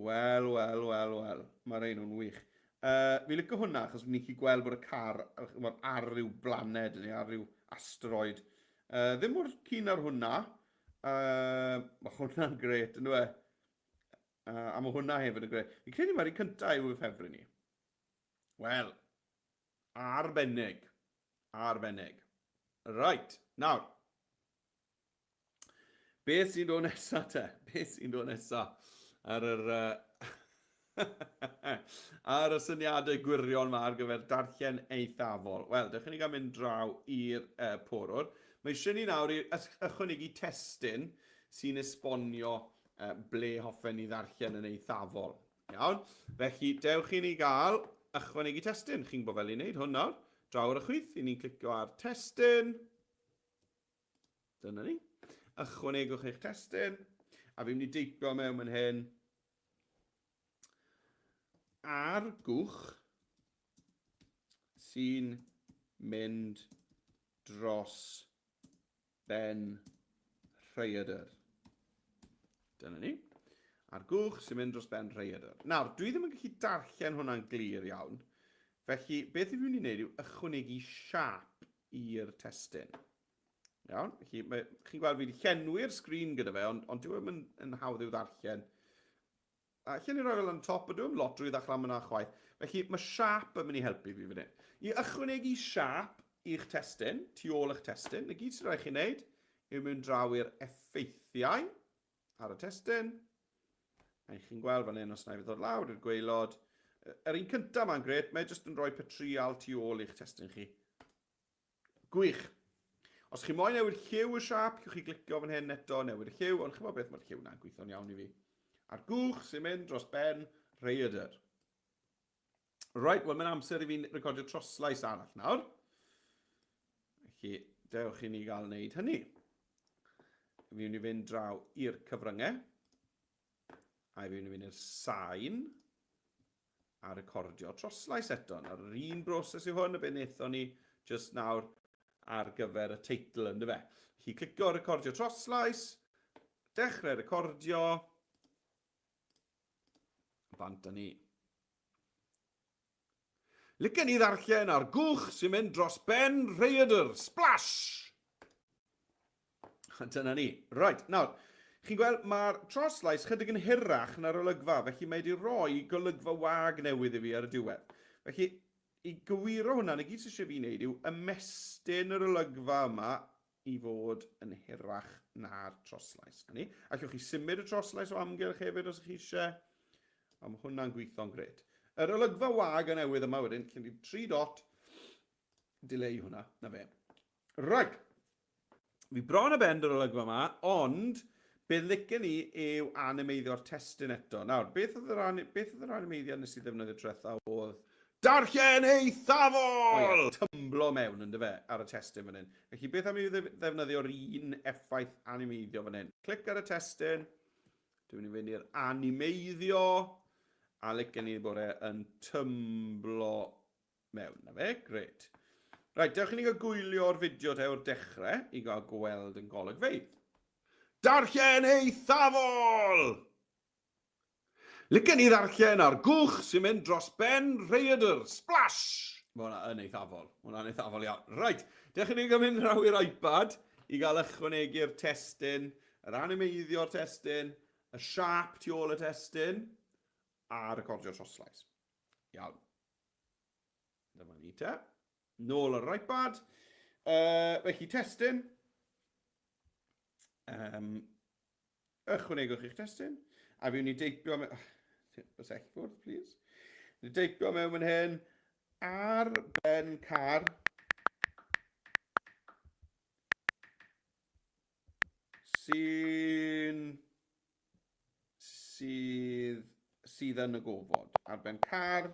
Wel. Mae rhain yn wych. Fi licio hwnna, achos ni'n chi gweld bod y car ar ryw blaned neu ar ryw asteroid. Ddim mor keen ar hwnna. Mae hwnna'n gret, yn dwi? A mae hwnna hefyd yn gret. Fi'n credu mae'r un cyntaf yw y ffefryn ni. Wel, arbennig. Arbennig. Right, nawr. Beth sy'n dod nesaf te? Beth sy'n dod nesaf ar yr... ar y syniadau gwirion yma ar gyfer darllen eithafol. Wel, dechrau ni gael mynd draw i'r porwr. Mae eisiau ni nawr i ychwanegu testyn sy'n esbonio ble hoffen ni ddarllen yn eithafol. Iawn? Felly, dewch i ni gael ychwanegu testyn. Chi'n bod fel i wneud hwn nawr. Draw ar y chwith, i ni'n clicio ar testyn. Dyna ni. Ychwanegwch eich testyn. A fi'n mynd i deipio mewn yn hyn. Ar gwch sy'n mynd dros ben rhaeadr. Dyna ni. Ar gwch sy'n mynd dros ben rhaeadr. Nawr, dwi ddim yn gallu darllen hwnna'n glir iawn. Felly, beth i fi'n mynd i wneud yw ychwanegu siap i'r testyn. Iawn? Felly, chi'n gweld fi wedi llenwi'r sgrin gyda fe, ond dwi ddim yn hawdd i'w ddarllen. Lle ni roi fel yn top, ydw i'm lot drwy ddechrau am yna chwaith. Felly mae siap yn mynd i helpu fi fan hyn. I ychwanegu siap i'ch testyn, tu ôl eich testyn, y gyd sy'n rhaid chi'n neud yw mynd draw i'r effeithiau ar y testyn. A chi'n gweld fan hyn os na i ddod lawr i'r gwaelod. Yr un cyntaf ma'n gret, mae jyst yn rhoi petrial tu ôl i'ch testyn chi. Gwych. Os chi moyn newid lliw y siap, chi'ch chi glicio fan hyn eto, newid y lliw, ond chi'n gwybod beth mae'r lliw na'n gweithio'n iawn i fi. A'r gwch sy'n mynd dros ben rhaeadr. Right, wel mae'n amser i fi'n recordio troslais arall nawr. Felly, dewch i ni gael wneud hynny. Fi'n mynd i fynd draw i'r cyfryngau. A fi'n mynd i fynd i'r sain. A recordio troslais eto. Nawr, yr un broses yw hwn, y beth wnaethon ni just nawr ar gyfer y teitl ynddo fe. Felly, clicio recordio troslais. Dechrau recordio. Bant â ni. Licen ni ddarllen ar gwch sy'n mynd dros ben rhaeadr. Splash! Dyna ni. Right, nawr, chi'n gweld mae'r troslais chydig yn hirach na'r olygfa, felly mae wedi rhoi golygfa wag newydd i fi ar y diwedd. Felly, i gywiro hwnna, y gyd sy'n eisiau fi wneud yw ymestyn yr olygfa yma i fod yn hirach na'r troslais. Allwch chi symud y troslais o amgylch hefyd os chi eisiau. A mae hwnna'n gweithio'n gret. Yr olygfa wag yn newydd yma wedyn, lle ni 3 dot, delay hwnna, na fe. Rhaid. Fi bron y bend yr olygfa yma, ond beth licen ni yw animeiddio'r testyn eto. Nawr, beth oedd yr animeiddio nes i ddefnyddio tretha oedd darllen eithafol! Tymblo mewn ynddo fe ar y testyn fan hyn. Felly beth am i ddefnyddio'r un effaith animeiddio fan hyn? Clic ar y testyn, dwi'n mynd i'r animeiddio, a licen ni bod yn tymblo mewn. Na fe, gret. Right, dewch i ni gael gwylio'r fideo te o'r dechrau i gael gweld yn golygfeydd. Darllen eithafol! Licen ni ddarllen ar gwch sy'n mynd dros ben rhaeadr. Splash! Mae hwnna yn eithafol. Mae hwnna'n eithafol iawn. Right, dewch i ni gael mynd draw i'r iPad i gael ychwanegu'r testyn, yr animeiddio'r testyn, y siap tu ôl y testyn, a recordio troslais. Iawn. Dyma ni te. Nôl yr iPad. Felly testyn. Ychwanegwch eich testyn. A fi'n ni deipio mewn... Y sec ffwrdd, please. Ni deipio mewn yn hyn. Ar ben car. Sydd yn y gofod. Ar ben car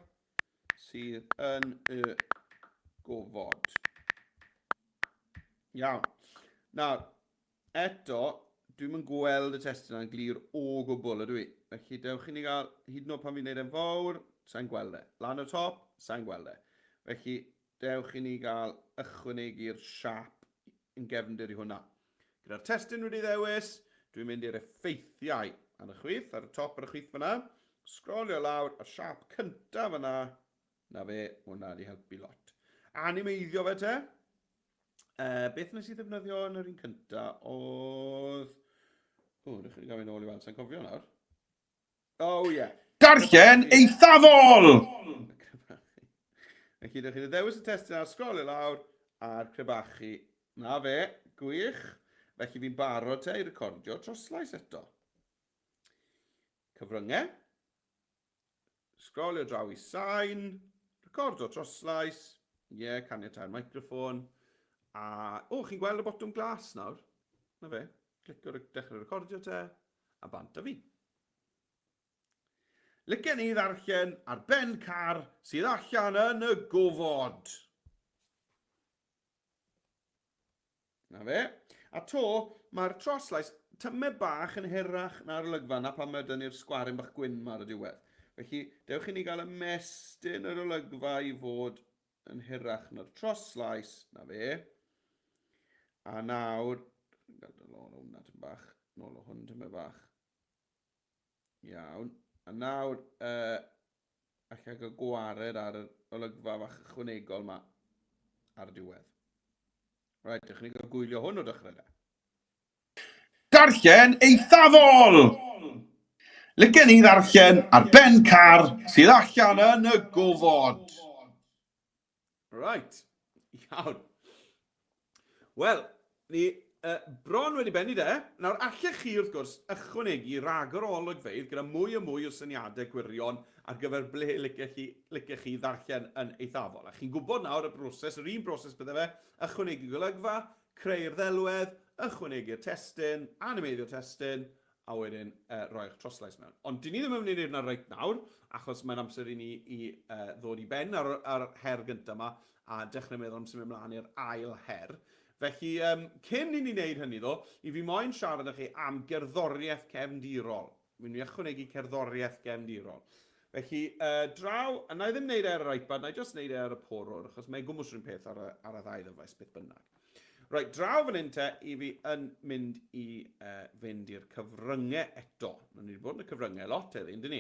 sydd yn y gofod. Iawn. Nawr, eto, dwi'n mynd gweld y testyn yn glir o gwbl ydw i. Felly dewch i ni gael, hyd yn oed pan fi'n neud e'n fawr, sa'n gweld e. Lan o top, sa'n gweld e. Felly dewch i ni gael ychwanegu'r siap yn gefndir i hwnna. Gyda'r testyn wedi ddewis, dwi'n mynd i'r effeithiau ar y chwith, ar y top ar y chwith fyna. Sgrolio lawr, y siap cyntaf fyna, na fe, hwnna wedi helpu lot. Animeiddio fe te. Beth nes i ddefnyddio yn yr un cyntaf oedd Ydych chi'n gael nôl i weld, sa'n cofio nawr. Oh, ie. Yeah. Darllen eithafol! Felly, ydych chi'n ddewis y testyn ar sgrolio lawr a'r crebachu. Na fe, gwych. Felly fi'n barod te i recordio troslais eto. Cyfryngau. Sgrolio draw i sain. Recordio troslais. Ie, caniatau'r microffon. A, chi'n gweld y botwm glas nawr? Na fe. Clicio dechrau recordio te. A bant a fi. Licen i ddarllen ar ben car sydd allan yn y gofod. Na fe. A to, mae'r troslais tymau bach yn hirach na'r olygfa na pan mae dyn ni'r sgwaryn bach gwyn ma ar y diwedd. Felly, dewch i ni gael ymestyn yr olygfa i fod yn hirach na'r troslais. Na fe. A nawr, nôl o hwnna tymau bach, nôl o hwn tymau bach. Iawn. A nawr, allai gael gwared ar y olygfa fach ychwanegol yma ar y diwedd. Rhaid, ydych chi'n gael gwylio hwn o dechrau de. Darllen eithafol! Licen i ddarllen ar ben car sydd allan yn y gofod. Right, iawn. Wel, ni bron wedi benni de. Nawr, allech chi wrth gwrs ychwanegu ragor o olygfeydd gyda mwy a mwy o syniadau gwirion ar gyfer ble licech chi ddarllen yn eithafol. A chi'n gwybod nawr y broses, yr un broses bydde fe, ychwanegu golygfa, creu'r ddelwedd, ychwanegu'r testyn, animeiddio'r testyn, a wedyn roi'ch troslais mewn. Ond dyn ni ddim yn mynd i wneud yna reit nawr, achos mae'n amser i ni ddod i ben ar her gyntaf yma, a dechrau meddwl am symud ymlaen i'r ail her. Felly, cyn i ni wneud hynny ddo, i fi moyn siarad â chi am gerddoriaeth cefndirol. Mi'n i ychwanegu cerddoriaeth cefndirol. Felly, draw, a na i ddim wneud ar yr iPad, na i just wneud ar y porwr, achos mae'n gwmwys rhywun peth ar y ddau ddyfais beth bynnag. Right, draw fan hyn te, i fi yn mynd i fynd i'r cyfryngau eto. Ni wedi bod yn y cyfryngau lot heddi, yndyn ni?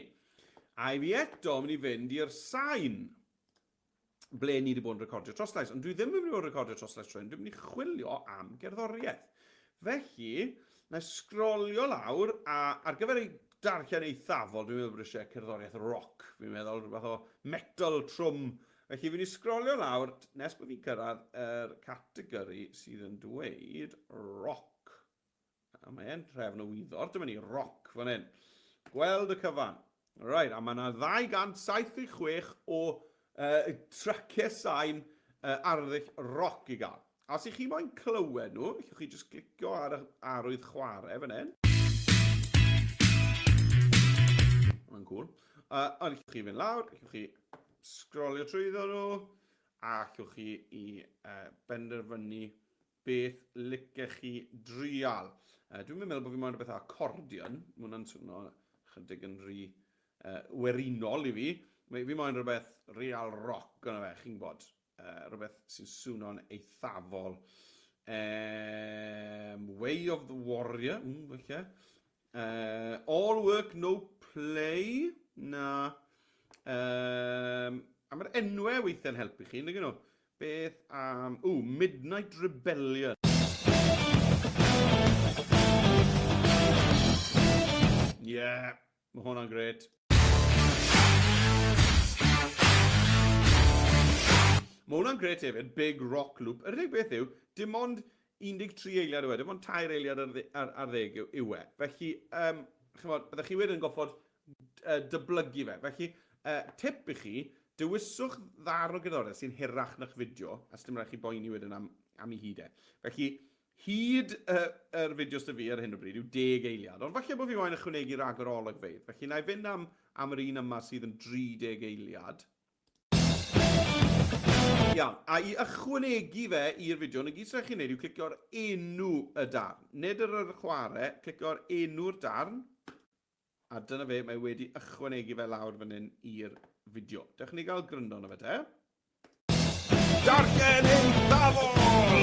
A i fi eto mynd i fynd i'r sain ble ni wedi bod yn recordio troslais. Ond dwi ddim yn mynd i bod yn recordio troslais trwy'n, dwi'n mynd i chwilio am gerddoriaeth. Felly, na sgrolio lawr, a ar gyfer ei darllen eithafol, dwi'n meddwl bod eisiau cerddoriaeth rock. Fi'n meddwl rhywbeth o metal trwm. Felly, fi'n i sgrolio lawr, nes bod fi'n cyrraedd yr categori sydd yn dweud rock. A mae'n trefn o wyddor, dyma ni, rock fan hyn. Gweld y cyfan. Right, a mae yna 276 o traciau sain arddull rock i gael. A os ych chi moyn clywed nhw, ych chi jyst clicio ar y arwydd chwarae fan hyn. Mae'n cool. Ond ych chi fynd lawr, ych chi sgrolio trwyddo nhw, a allwch chi i benderfynu beth licech chi drial. Dwi'n meddwl bod fi'n moyn rhywbeth acordion, mae hwnna'n swnio chydig yn rhy werinol i fi. Fi'n moyn rhywbeth real rock yna fe, chi'n gwybod, rhywbeth sy'n swnio'n eithafol. Way of the Warrior, falle. All Work, No Play, na. A mae'r enwau weithiau'n helpu chi, nag nhw? Beth am... Midnight Rebellion. Yeah, mae hwnna'n gret. Mae hwnna'n gret hefyd, Big Rock Loop. Yr unig beth yw, dim ond 13 eiliad yw e, dim ond 2 eiliad ar ddeg yw e. Felly, byddech chi wedyn yn goffod dyblygu fe. Felly, tip i chi, dewiswch ddarn o gerddoriaeth sy'n hirach na'ch fideo, a sdim rhaid chi boeni wedyn am ei hyd e. Felly, hyd yr fideos dy fi ar hyn o bryd yw 10 eiliad, ond falle bod fi moyn ychwanegu ragor o olygfeydd. Felly, na i fynd am yr un yma sydd yn 30 eiliad. Iawn, a i ychwanegu fe i'r fideo, na gyd sy'n chi'n neud yw clicio'r enw y darn. Nid yr chwarae, clicio'r enw'r darn, a dyna fe, mae wedi ychwanegu fe lawr fan hyn i'r fideo. Dewch ni gael gryndo na fe te. Darllen eithafol!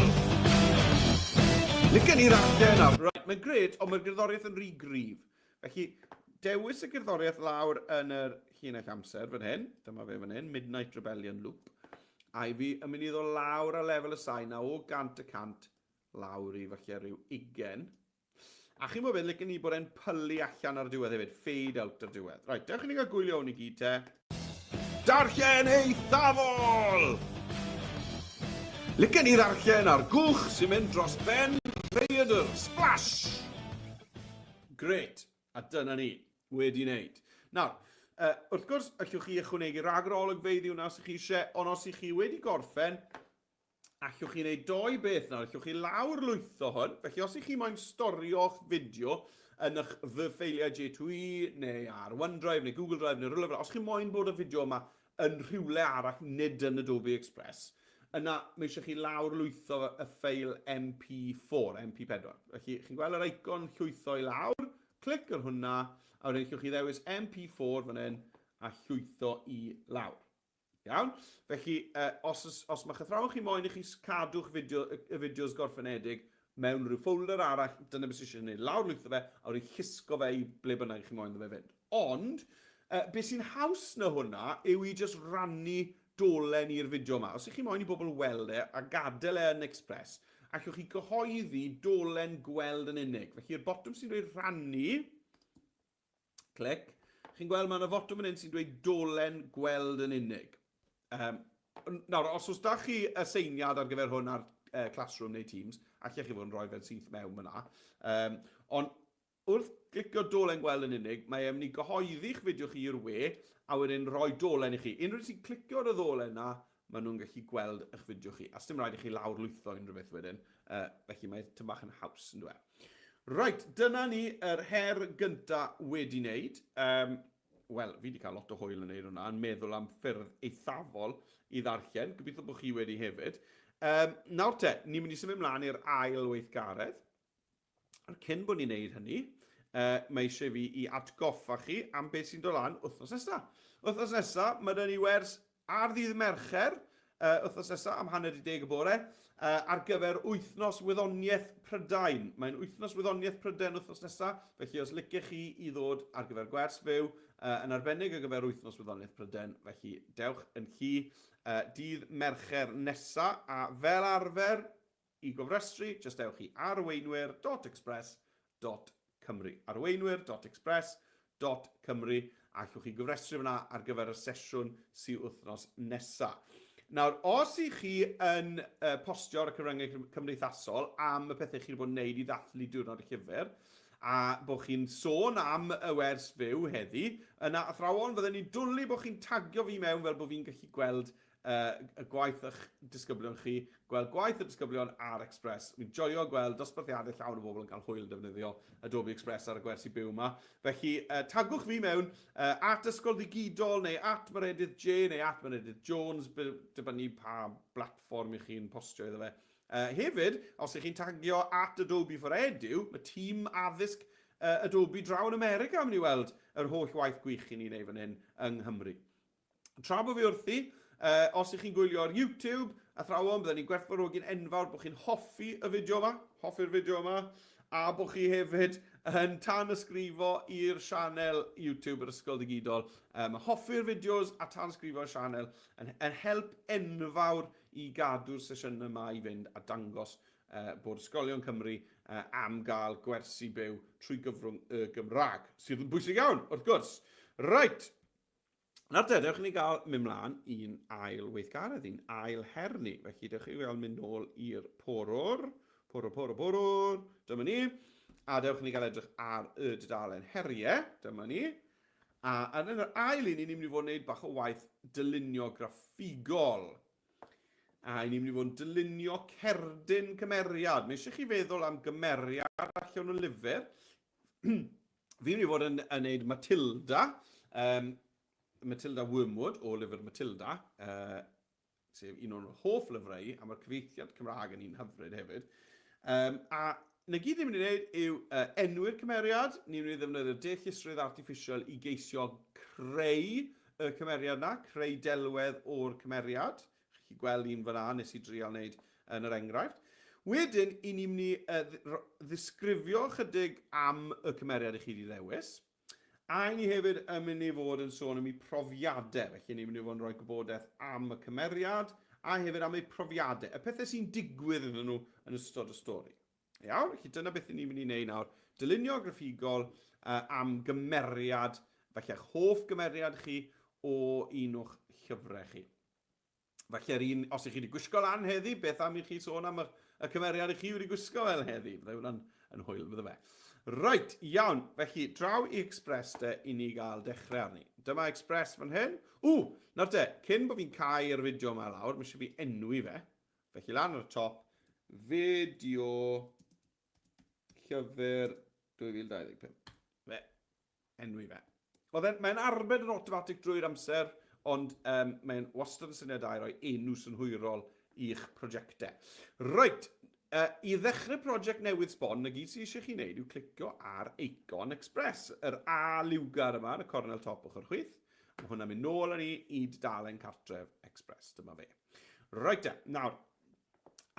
Licen i darllen nawr. Right, mae'n gred, ond mae'r gerddoriaeth yn rhy gryf. Felly, dewis y gerddoriaeth lawr yn yr llinell amser fan hyn. Dyma fe fan hyn, Midnight Rebellion Loop. A i fi yn mynd i ddod lawr a lefel y sain, a o 100 lawr i falle rhyw 20. A chi'n gwybod, licen ni bod e'n pylu allan ar diwedd hefyd, fade out ar diwedd. Right, dewch i ni gael gwylio hwn i gyd te. Darllen eithafol! Licen ni ddarllen ar gwch sy'n mynd dros ben rhaeadr. Splash! Gret. A dyna ni. Wedi wneud. Nawr, wrth gwrs, allwch chi ychwanegu rhagor o olygfeydd i hwnna os ych chi eisiau, ond os ych chi wedi gorffen, allwch chi wneud doi beth nawr, allwch chi lawr lwytho hwn, felly os ych chi moyn storio'ch fideo yn eich fy ffeiliau J2E, neu ar OneDrive, neu Google Drive, neu rhywle fel, os chi'n moyn bod y fideo yma yn rhywle arall, nid yn Adobe Express, yna mae eisiau chi lawr lwytho y ffeil MP4, MP4. Felly, chi'n gweld yr icon llwytho i lawr, clic ar hwnna, a wedyn allwch chi ddewis MP4 fan hyn, a llwytho i lawr. Iawn? Felly, os mae'ch athrawon chi moyn i chi cadw'ch y fideos gorffenedig mewn rhyw ffolder arall, dyna beth sy'n gwneud lawr lwytho fe, a wedi llusgo fe i ble bynnag chi moyn fe fynd. Ond, beth sy'n haws na hwnna yw i just rannu dolen i'r fideo yma. Os ych chi moyn i bobl weld e a gadael e yn Express, allwch chi gyhoeddi dolen gweld yn unig. Felly, y botwm sy'n dweud rannu, clic, chi'n gweld mae yna fotwm yn un sy'n dweud dolen gweld yn unig. Nawr, os oes da chi aseiniad ar gyfer hwn ar Classroom neu Teams, allech chi fod yn rhoi fe'n syth mewn yna. Ond wrth glicio dolen gweld yn unig, mae e'n mynd i gyhoeddi'ch fideo chi i'r we, a wedyn rhoi dolen i chi. Unrhyw sy'n clicio ar y dolen yna, maen nhw'n gallu gweld eich fideo chi. A sdim rhaid i chi lawr lwytho unrhyw beth wedyn, felly mae tym bach yn haws yn dweud. Right, dyna ni yr her gyntaf wedi wneud. Wel, fi wedi cael lot o hwyl yn neud hwnna, yn meddwl am ffyrdd eithafol i ddarllen. Gobeithio bod chi wedi hefyd. Nawr te, ni'n mynd i symud ymlaen i'r ail weithgaredd. Cyn bod ni'n neud hynny, mae eisiau fi i atgoffa chi am beth sy'n dod lan wythnos nesaf. Wythnos nesaf, mae dyn ni wers ar ddydd Mercher, wythnos nesaf am 9:10 y bore, ar gyfer wythnos wyddoniaeth Prydain. Mae'n wythnos wyddoniaeth Prydain wythnos nesaf, felly os licech chi i ddod ar gyfer gwers fyw, yn arbennig ar gyfer wythnos wyddoniaeth Prydain, felly dewch yn chi dydd Mercher nesaf, a fel arfer i gofrestru, jyst dewch chi arweinwyr.express.cymru. Arweinwyr.express.cymru, a allwch chi gofrestru fyna ar gyfer y sesiwn sy'n wythnos nesaf. Nawr, os ych chi yn postio ar y cyfryngau cymdeithasol am y pethau chi wedi bod yn gwneud i ddathlu diwrnod y llyfr, a bod chi'n sôn am y wers fyw heddi, yna athrawon fydden ni'n dwlu bod chi'n tagio fi mewn fel bod fi'n gallu gweld y gwaith eich disgyblion chi, gweld gwaith y disgyblion ar Express. Mi'n joio gweld dosbarthiadau llawn o bobl yn cael hwyl defnyddio Adobe Express ar y gwersi byw yma. Felly, tagwch fi mewn at Ysgol Ddigidol, neu at Meredydd J, neu at Meredydd Jones, dibynnu pa blatfform ych chi'n postio iddo fe. Hefyd, os ych chi'n tagio at Adobe for Edu, mae tîm addysg Adobe draw yn America am ni weld yr holl waith gwych chi'n ei wneud fan hyn yng Nghymru. Tra bod fi wrthi, os ych chi'n gwylio ar YouTube, athrawon, byddwn ni'n gwerthfawrogi'n enfawr bod chi'n hoffi'r fideo yma, a bod chi hefyd yn tanysgrifo i'r sianel YouTube yr Ysgol Ddigidol. Mae hoffi'r fideos a tanysgrifo i'r sianel yn help enfawr i gadw'r sesiynau yma i fynd a dangos bod Ysgolion Cymru am gael gwersi byw trwy gyfrwng y Gymraeg, sydd yn bwysig iawn, wrth gwrs. Right. Nawr te, dewch ni gael mynd mlaen i'n ail weithgaredd, i'n ail herni. Felly, dewch chi gael mynd nôl i'r porwr, dyma ni. A dewch ni gael edrych ar y dudalen heriau, dyma ni. A yn yr ail un, ni'n mynd i fod yn gwneud bach o waith dylunio graffigol. A ni'n mynd i fod yn dylunio cerdyn cymeriad. Mae eisiau chi feddwl am gymeriad allan o lyfr. Fi'n mynd i fod yn gwneud Matilda. Matilda Wormwood o lyfr Matilda, sef un o'n hoff lyfrau, a mae'r cyfeithiad Cymraeg yn un hyfryd hefyd. A na gyd ni'n mynd i wneud yw enwi'r cymeriad, ni'n mynd i ddefnyddio'r deallusrwydd artiffisial i geisio creu y cymeriad na, creu delwedd o'r cymeriad. Chi'n gweld un fyna, nes i drial wneud yn yr enghraifft. Wedyn, i ni'n mynd i ddisgrifio chydig am y cymeriad i chi wedi ddewis. A ni hefyd yn mynd i fod yn sôn am ei profiadau, felly ni'n mynd i fod yn rhoi gwybodaeth am y cymeriad, a hefyd am ei profiadau, y pethau sy'n digwydd iddyn nhw yn ystod y stori. Iawn, felly dyna beth ni'n mynd i wneud nawr. Dylunio graffigol am gymeriad, falle eich hoff gymeriad chi o un o'ch llyfrau chi. Falle os ych chi wedi gwisgo lan heddi, beth am i chi sôn am y cymeriad ych chi wedi gwisgo fel heddi? Bydde hwnna'n yn hwyl, bydde fe. Right, iawn. Felly, draw i Express te i ni gael dechrau arni. Dyma Express fan hyn. Nawr te, cyn bod fi'n cael y fideo yma lawr, mae eisiau fi enwi fe. Felly, lan ar y top, fideo llyfr 2025. Fe, enwi fe. Mae'n arbed yn automatic drwy'r amser, ond mae'n wastad yn syniad da i roi enw synhwyrol i'ch prosiectau. Right, i ddechrau prosiect newydd sbon, y gyd sydd eisiau chi wneud yw clicio ar eicon Express, yr A liwgar yma, yn y cornel top o'ch chwith. Mae hwnna'n mynd nôl â ni i dudalen cartref Express, dyma fe. Right, nawr,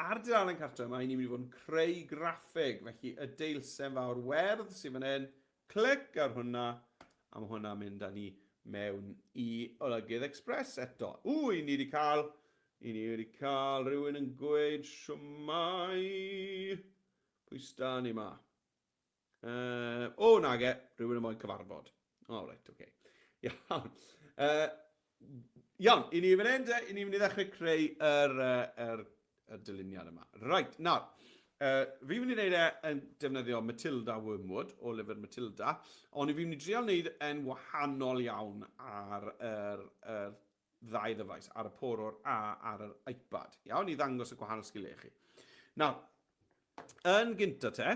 ar dudalen cartref yma, ni'n mynd i fod yn creu graffeg, felly y deilsen fawr werdd sy'n fan hyn, clic ar hwnna, a mae hwnna'n mynd â ni mewn i olygydd Express eto. I ni wedi cael rhywun yn gweud siwmai. Pwy sta ni ma? Nage, rhywun yn moyn cyfarfod. Right, oce. Iawn. Iawn, i ni mynd i ddechrau creu yr dyluniad yma. Right, nawr, fi mynd i wneud yn defnyddio Matilda Wormwood o lyfr Matilda, ond fi mynd i drial wneud yn wahanol iawn ar yr ddau ddyfais, ar y porwr a ar yr iPad. Iawn, i ddangos y gwahanol sgiliau chi. Nawr, yn gynta te,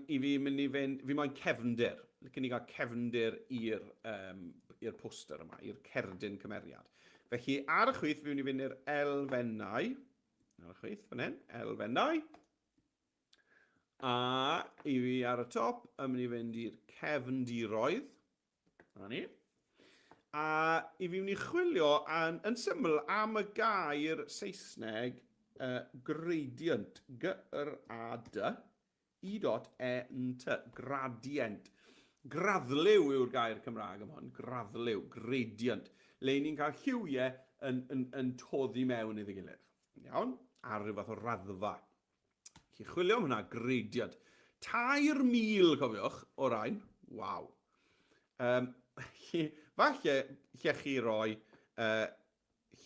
fi moyn cefndir. Lycyn ni gael cefndir i'r poster yma, i'r cerdyn cymeriad. Felly, ar y chwith, fi mynd i fynd i'r elfennau. Ar y chwith, fan hyn, elfennau. A i fi ar y top, yn mynd i fynd i'r cefndiroedd. Na ni. A i fi mynd i chwilio yn syml am y gair Saesneg gradient, G-R-A-D, I-E-N-T, gradient. Graddliw yw'r gair Cymraeg am hwn, graddliw, gradient, le ni'n cael lliwiau yn toddi mewn iddi gilydd. Iawn, ar ryw fath o raddfa. Chi chwilio am hwnna, gradient. 3,000, cofiwch, o rain, waw. Falle, lle chi roi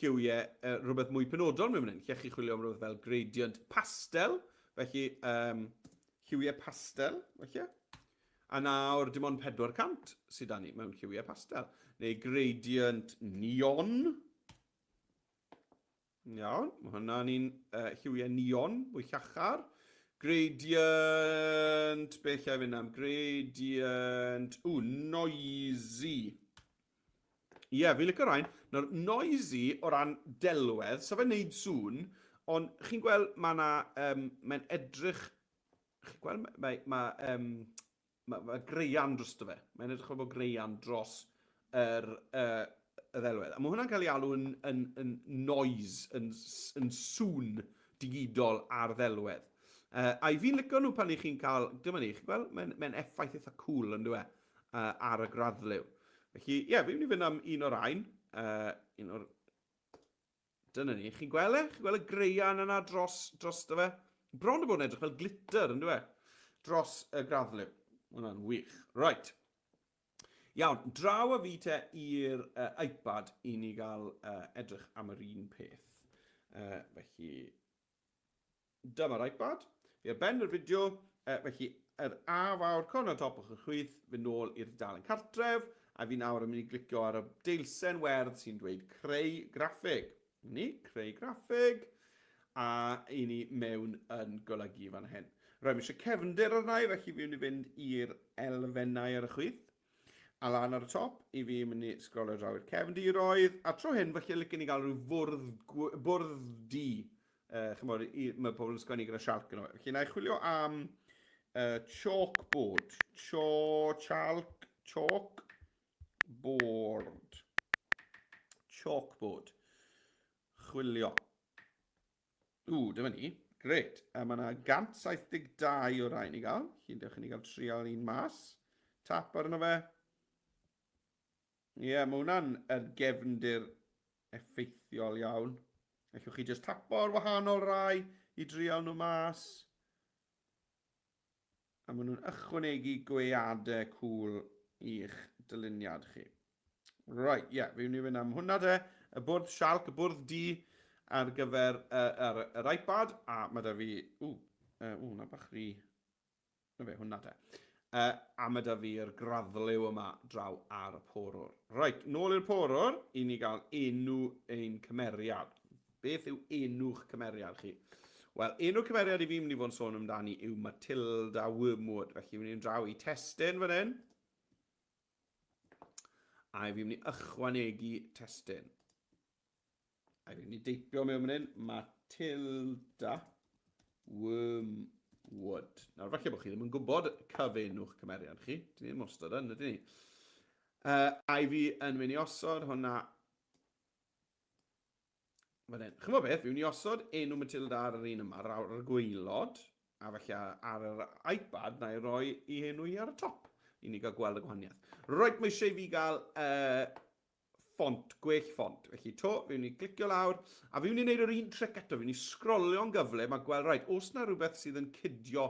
lliwiau rhywbeth mwy penodol mewn hyn. Lle chi chwilio am rhywbeth fel gradient pastel. Felly, lliwiau pastel, felly. A nawr, dim ond 400 sydd â ni mewn lliwiau pastel. Neu gradient neon. Iawn, mae hwnna'n un lliwiau neon, fwy llachar. Gradient, beth lle fynd am? Gradient, noisy. Ie, fi'n licio rhain. Nawr, noisy o ran delwedd, so fe'n neud sŵn, ond chi'n gweld mae'n edrych, chi'n gweld mae greian dros dy fe. Mae'n edrych fel bod greian dros y ddelwedd. A mae hwnna'n cael ei alw yn noise, yn sŵn digidol ar ddelwedd. A i fi'n licio nhw pan i chi'n cael, dyma ni, chi'n gweld, mae'n effaith eitha cool yn dweud ar y graddliw. Felly, ie, fi'n mynd i fynd am un o'r ein. Dyna ni, chi'n gweld e? Chi'n gweld y greian yna dros dy fe? Bron o bod yn edrych fel glitter yn dweud, dros y graddliw. Hwna'n wych. Right. Iawn, draw a fi te i'r iPad i ni gael edrych am yr un peth. Felly, dyma'r iPad. Fi ar ben yr fideo, felly yr A fawr cornel top o'ch chwith, fynd nôl i'r dudalen cartref, a fi nawr yn mynd i glicio ar y deilsen werdd sy'n dweud creu graffeg. Creu graffeg, a i ni mewn yn golygu fan hyn. Rhaid mi eisiau cefndir arna i, felly fi mynd i fynd i'r elfennau ar y chwith. A lan ar y top, i fi mynd i sgrolio draw i'r cefndiroedd, a tro hyn, felly lycyn ni gael rhyw bwrdd di. Chymod, mae pobl yn sgwennu gyda sialc yn o'r. Felly na i chwilio am chalkboard. Chalkboard. Chwilio. Dyma ni. Gret. Mae yna 172 o rai ni gael. Felly dewch i ni gael trial un mas. Tap arno fe. Ie, mae hwnna'n gefndir effeithiol iawn. Allwch chi jyst tapo'r wahanol rai i drial nhw mas. A maen nhw'n ychwanegu gweadau cwl i'ch dyluniad chi. Right, ie, fi wnawn ni fynd am hwnna de. Y bwrdd sialc, y bwrdd di ar gyfer yr iPad. A mae da fi... na bach ri... Na fe, hwnna de. A mae da fi'r graddlyw yma draw ar y porwr. Right, nôl i'r porwr, i ni gael enw ein cymeriad. Beth yw enw'ch cymeriad chi? Wel, enw cymeriad i fi mynd i fod yn sôn amdani yw Matilda Wormwood. Felly, fi'n mynd draw i testyn fan hyn. A fi'n mynd i ychwanegu testyn. A fi'n mynd i deipio mewn fan hyn. Matilda Wormwood. Nawr, falle bod chi ddim yn gwybod cyfenw'ch cymeriad chi. Dyn ni ddim ostod yn, ydyn ni? A fi yn mynd i osod hwnna fan hyn. Chymod beth, fi'n mynd i osod enw Matilda ar yr un yma, ar y gwaelod, a felly ar yr iPad, na i roi i enw i ar y top, i ni gael gweld y gwahaniaeth. Roed, mae eisiau fi gael ffont, gwell ffont. Felly to, fi'n mynd i glicio lawr, a fi'n mynd i wneud yr un tric eto, fi'n mynd i sgrolio'n gyflym a gweld, rhaid, os na rhywbeth sydd yn cydio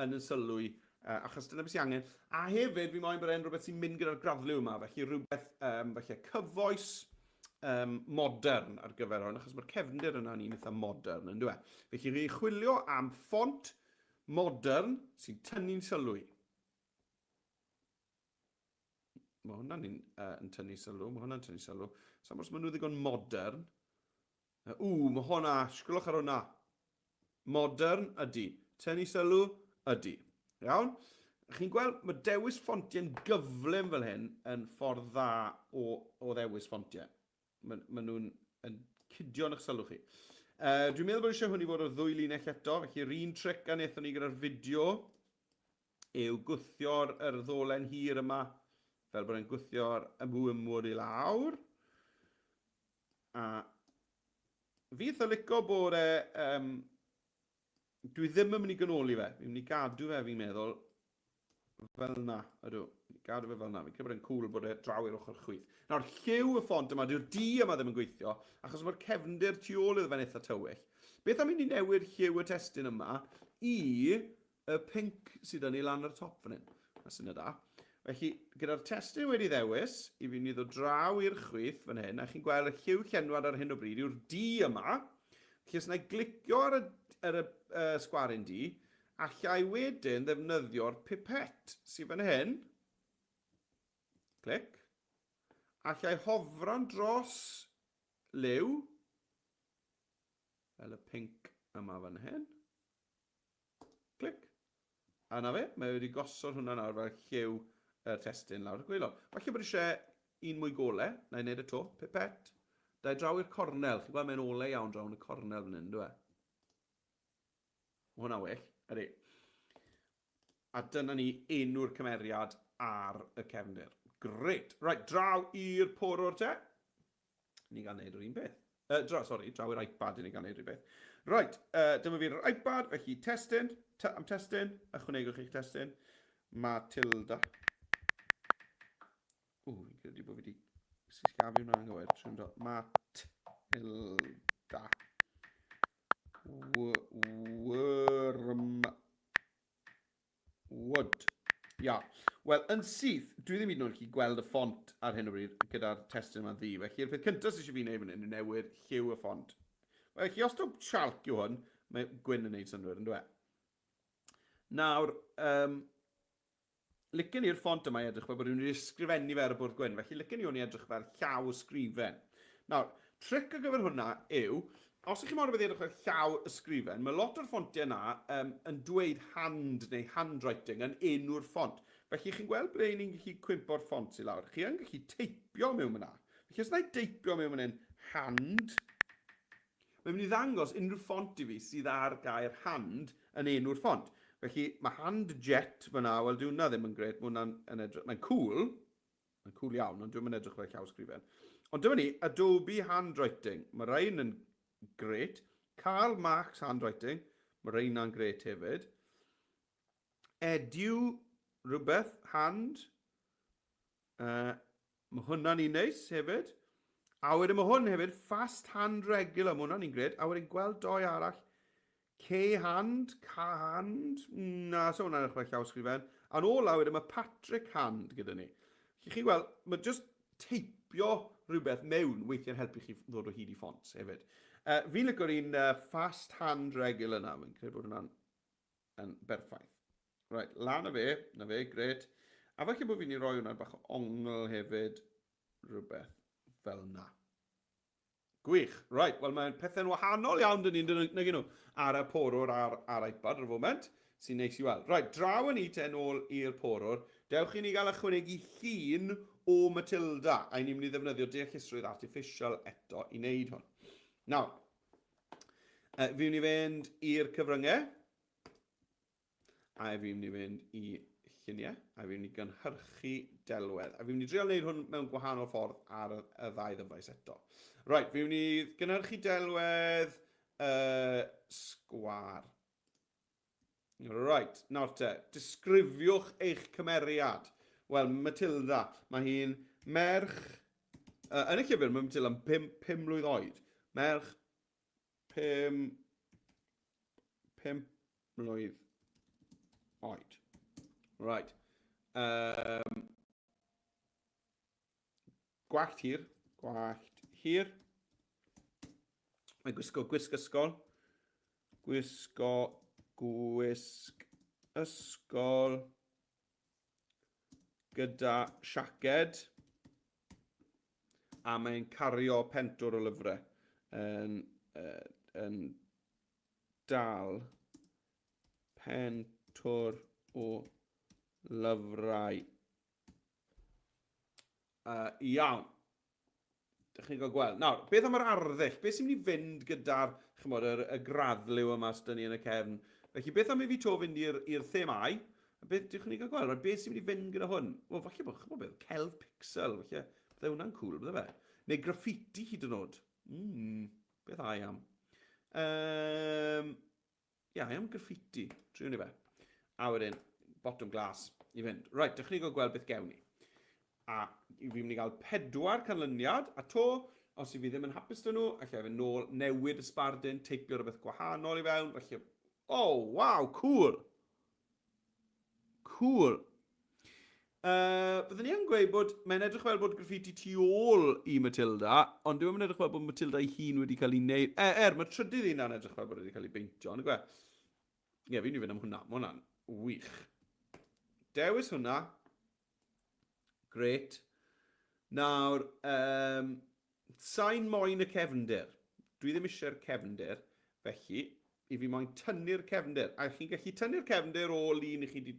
yn y sylw, achos dyna beth sy'n angen. A hefyd, fi'n moyn bod e'n rhywbeth sy'n mynd gyda'r graddlyw yma, felly rhywbeth felly cyfoes, modern ar gyfer hwn, achos mae'r cefndir yna ni'n eitha modern, yn dweud. Felly, rhi chwilio am ffont modern sy'n tynnu'n sylw. Mae hwnna'n yn tynnu sylw, mae hwnna'n tynnu sylw. Sa'n os maen nhw ddigon modern. Mae hwnna, sgrwlwch ar hwnna. Modern ydy. Tynnu sylw ydy. Iawn? Chi'n gweld, mae dewis ffontiau'n gyflym fel hyn yn ffordd dda o ddewis ffontiau. Maen nhw'n cydio yn eich sylw chi. Dwi'n meddwl bod eisiau hwn i fod o'r ddwy linell eto, felly un tric a wnaethon ni gyda'r fideo yw gwthio'r ddolen hir yma, fel bod e'n gwthio'r ymwymwyd i lawr. A fi eitha licio bod dwi ddim yn mynd i gynoli fe. Fi'n mynd i gadw fe, fi'n meddwl, fel na, ydw. Gadw fe fel na. Fi'n credu bod e'n cool bod e draw i'r ochr chwith. Nawr, lliw y ffont yma, dyw'r D yma ddim yn gweithio, achos mae'r cefndir tu ôl iddo fe'n eitha tywyll. Beth am i ni newid lliw y testyn yma i y pink sydd yn ei lan ar top fan hyn. A sy'n da. Felly, gyda'r testyn wedi ddewis, i fi'n i ddod draw i'r chwith fan hyn, a chi'n gweld y lliw llenwad ar hyn o bryd, yw'r D yma. Felly, os yna i glicio ar y sgwarin D, allai wedyn ddefnyddio'r pipet sydd fan hyn. Clic. Allai hofran dros liw. Fel y pink yma fan hyn. Clic. A na fe, mae wedi gosod hwnna nawr fel lliw y testyn lawr y gwaelod. Falle bod eisiau un mwy golau, na i wneud y to, pipet. Da i draw i'r cornel. Chi'n gweld mae'n olau iawn draw yn y cornel fan hyn, dwi? Hwna well, ydy. A dyna ni enw'r cymeriad ar y cefndir. Gret. Right, draw i'r porwr te. Ni gael neud yr un beth. Draw i'r iPad i ni gael neud yr un beth. Right, dyma fi'r iPad, felly testyn, am testyn, ychwanegwch i'ch testyn. Matilda. Fi'n credu bod fi wedi sisgafu hwnna'n anghywir. Matilda. Wormwood. Ia. Wel, yn syth, dwi ddim hyd yn oed chi gweld y ffont ar hyn o bryd gyda'r testyn yma ddi. Felly'r peth cyntaf sydd eisiau fi wneud fan hyn yw newid lliw y ffont. Felly, os dwi'n sialc yw hwn, mae gwyn yn gwneud synwyr, yn dweud. Nawr, licen i'r ffont yma i edrych fel bod rhywun wedi ysgrifennu fe ar y bwrdd gwyn. Felly, licen i hwn i edrych fel llaw ysgrifen. Nawr, tric ar gyfer hwnna yw, os ych chi'n meddwl bod edrych fel llaw ysgrifen, mae lot o'r ffontiau yna yn dweud hand neu handwriting yn enw'r ffont. Felly, chi'n gweld ble ni'n gallu cwympo'r ffont i lawr. Chi yn gallu teipio mewn yna. Felly, os na i teipio mewn yn hand, mae'n mynd i ddangos unrhyw ffont i fi sydd ar gair hand yn enw'r ffont. Felly, mae hand jet fyna, wel, dwi'n na ddim yn gret, mae'n cool. Mae'n cool iawn, ond dwi'n mynd edrych fel llaw ysgrifen. Ond dyma ni, Adobe handwriting. Mae rhain yn gret. Karl Marx handwriting. Mae rhain yn gret hefyd. Edu rhywbeth hand. Mae hwnna'n un neis hefyd. A wedyn mae hwn hefyd, fast hand regular. Mae hwnna'n un gret. A wedyn gweld doi arall. C-hand, C-hand. Na, so hwnna'n eich llawsgrifen. A'n ôl lawr wedyn mae Patrick Hand gyda ni. Chi weld, mae just teipio rhywbeth mewn weithiau'n helpu chi ddod o hyd i ffont hefyd. Fi'n licio'r un fast hand regular na. Fi'n credu bod hwnna'n berffaith. Right, lan o fe, na fe, gret. A falle bod fi'n ei roi hwnna'n bach o ongl hefyd. Rhywbeth fel na. Gwych. Right, wel mae'n pethau'n wahanol iawn dyn ni'n nag nhw ar y porwr ar iPad ar y foment, sy'n neis i weld. Right, draw yn i ten ôl i'r porwr. Dewch i ni gael ychwanegu llun o Matilda. A ni'n mynd i ddefnyddio deallusrwydd artificial eto i wneud hwn. Nawr, fi'n mynd i fynd i'r cyfryngau. A fi'n mynd i fynd i lluniau. A fi'n mynd i gynhyrchu delwedd. A fi'n mynd i drial wneud hwn mewn gwahanol ffordd ar y ddau ddyfais eto. Right, fi'n mynd i gynhyrchu delwedd sgwar. Right, nawr te, disgrifiwch eich cymeriad. Wel, Matilda, mae hi'n merch... yn y llyfr, mae Matilda'n 5 mlwydd oed. Merch 5 mlwydd oed. Right. Gwallt hir. Gwallt hir. Mae'n gwisgo gwisg ysgol. Gwisg ysgol gyda siaced. A mae'n cario pentwr o lyfrau yn dal pentwr o lyfrau. Iawn. Dych chi'n cael gweld. Nawr, beth am yr arddull? Beth sy'n mynd i fynd gyda'r y graddliw yma sydd ni yn y cefn? Felly, beth am i fi to fynd i'r themau? Beth dych chi'n cael gweld? Beth sy'n mynd i fynd gyda hwn? Wel, falle bod beth, celf pixel. Falle, bydde hwnna'n cool, bydde fe? Neu graffiti hyd yn oed. Beth a i am? Ia, i am graffiti. Triwn i fe. A wedyn, bottom glass i fynd. Right, dych chi'n cael gweld beth gewn ni. A fi'n mynd i gael 4 canlyniad, a to, os i fi ddim yn hapus dyn nhw, allai fe nôl newid y sbardun, teipio rhywbeth gwahanol i fewn, felly, waw, cool. Cool. Byddwn ni yn gweud bod mae'n edrych fel bod graffiti tu ôl i Matilda, ond dwi'n mynd edrych fel bod Matilda ei hun wedi cael ei wneud... mae trydydd una'n edrych fel bod wedi cael ei beintio, ond gwe. Ie, fi'n mynd am hwnna, mae hwnna'n wych. Dewis hwnna. Gret. Nawr, sa'n moyn y cefndir. Dwi ddim eisiau'r cefndir, felly, i fi moyn tynnu'r cefndir. A chi'n gallu tynnu'r cefndir o lun i chi wedi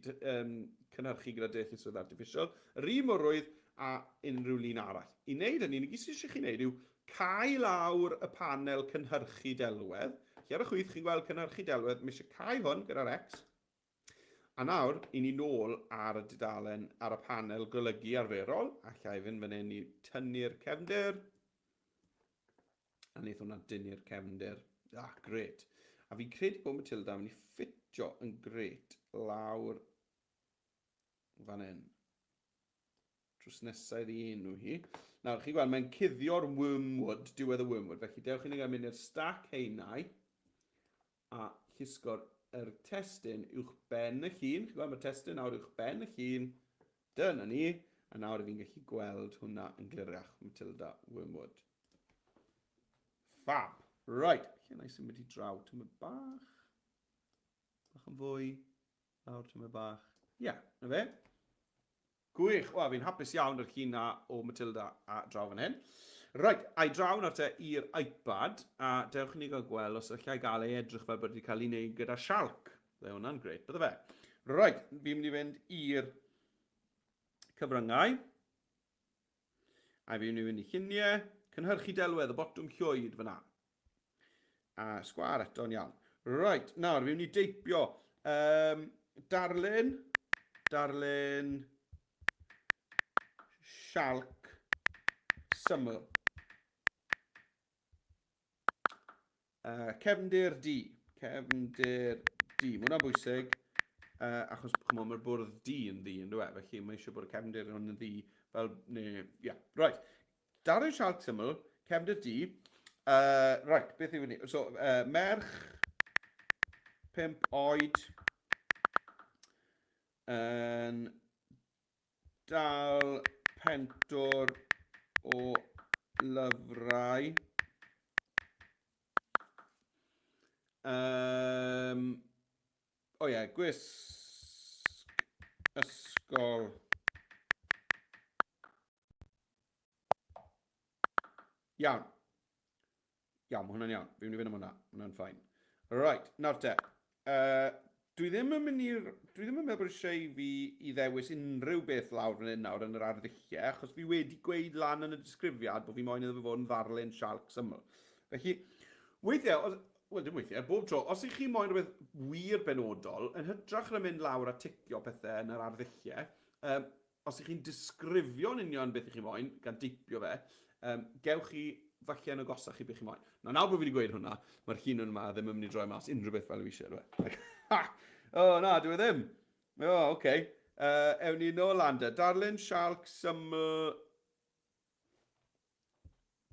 cynhyrchu gyda deallusrwydd artificial, yr un morwydd a unrhyw lun arall. I wneud hynny, ni gys eisiau chi wneud yw cau lawr y panel cynhyrchu delwedd. Lle ar y chwith chi'n gweld cynhyrchu delwedd, mi eisiau cau hwn gyda'r X. A nawr, i ni nôl ar y dudalen ar y panel golygu arferol, a llai fynd fan hyn i tynnu'r cefndir. A wneud hwnna dynnu'r cefndir. Gret. A fi'n credu bod Matilda yn mynd i ffitio yn gret lawr fan hyn. Drws nesaf i enw hi. Nawr, chi'n gweld, mae'n cuddio'r wormwood, diwedd y wormwood. Felly, dewch i ni gael mynd i'r stack heinau a llusgo'r testyn uwch ben y llun. Chi'n gweld, mae'r testyn nawr uwch ben y llun. Dyna ni. A nawr fi'n gallu gweld hwnna yn gliriach Matilda Wormwood. Fab. Right. Lle na i symud i draw tyma bach. Bach yn fwy. Lawr tyma bach. Ia, na fe. Gwych. Wel, fi'n hapus iawn o'r llun na o Matilda a draw fan hyn. Right, a'i draw nawr te i'r iPad, a dewch ni gael gweld os allai gael ei edrych fel bod wedi cael ei wneud gyda sialc. Dde hwnna'n gret, bydde fe. Right, fi'n mynd i fynd i'r cyfryngau. A fi'n mynd i fynd i lluniau, cynhyrchu delwedd, y botwm llwyd fyna. A sgwar eto'n iawn. Right, nawr, fi'n mynd i deipio darlun, sialc, syml. Cefndir D. Mae hwnna'n bwysig, achos mae'r bwrdd D yn ddi yn dweud, felly mae eisiau bod y cefndir hwn yn ddi, fel, right. Darlun sialc syml, cefndir D. Right, beth yw ni? So, merch 5 oed yn dal pentwr o lyfrau. Gwisg ysgol. Iawn. Iawn, mae hwnna'n iawn. Fi'n mynd i fynd am hwnna. Hwnna'n ffain. Right, nawr te. Dwi ddim yn meddwl bod eisiau fi i ddewis unrhyw beth lawr fan hyn nawr yn yr ardduchiau, achos fi wedi gweud lan yn y disgrifiad bod fi moyn iddo fod yn ddarlun sialc syml. Felly, weithiau, dim weithiau, bob tro, os ych chi moyn rhywbeth wir benodol, yn hytrach na mynd lawr a ticio pethau yn yr ardduchiau, os ych chi'n disgrifio'n union beth ych chi moyn, gan dipio fe, gewch chi falle yn agosach i beth chi moyn. Nawr bod fi wedi gweud hwnna, mae'r llun yma ddim yn mynd i droi mas unrhyw beth fel fi eisiau. Na, dwi ddim. Oce. Ewn ni nôl landa. Darlun sialc syml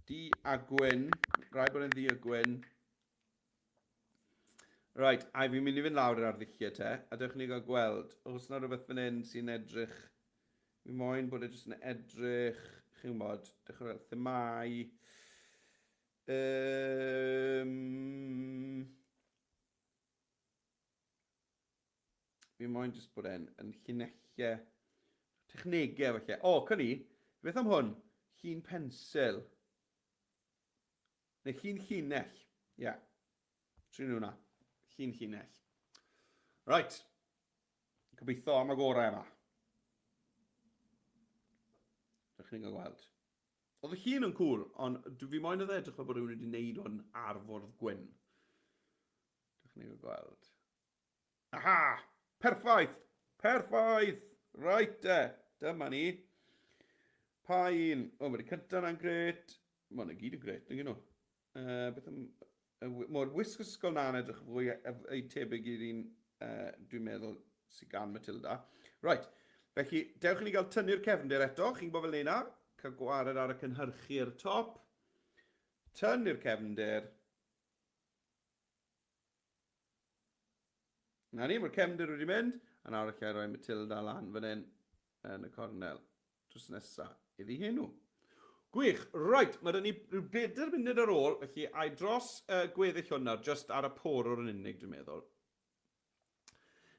di a gwyn. Rhaid bod yn di a gwyn. Right, a fi'n mynd i fynd lawr yr ardduchiau te, a dewch ni gael gweld, os yna rhywbeth fan hyn sy'n edrych, fi'n moyn bod e jyst yn edrych, chi'n gwybod, dechrau fel themau. Fi'n moyn jyst bod e'n llinellau, technegau falle. Cynni, beth am hwn? Llun pensil. Neu llun llinell. Ia. Trin hwnna. Llun llinell. Right. Gobeithio am y gorau yma. Dych chi'n gweld. Oedd y llun yn cool, ond fi moyn oedd edrych fel bod rhywun wedi gwneud hwn ar fwrdd gwyn. Dych chi'n gweld. Aha! Perffaith! Perffaith! Right, dyma ni. Pa un? Mae wedi cyntaf na'n gret. Mae hwnna gyd yn gret, nag nhw. Beth am... Mae'r wisg ysgol na'n edrych fwy ei tebyg i'r un, dwi'n meddwl, sy'n gan Matilda. Right, felly, dewch i ni gael tynnu'r cefndir eto. Chi'n gwybod fel yna? Cael gwared ar y cynhyrchu'r top. Tynnu'r cefndir. Na ni, mae'r cefndir wedi mynd. A nawr allai roi Matilda lan fan hyn yn y cornel. Drws nesaf iddi henw. Gwych, right, mae dyn ni rhyw 4 munud ar ôl, felly ai dros gweddill hwnna, just ar y porwr yn unig, dwi'n meddwl.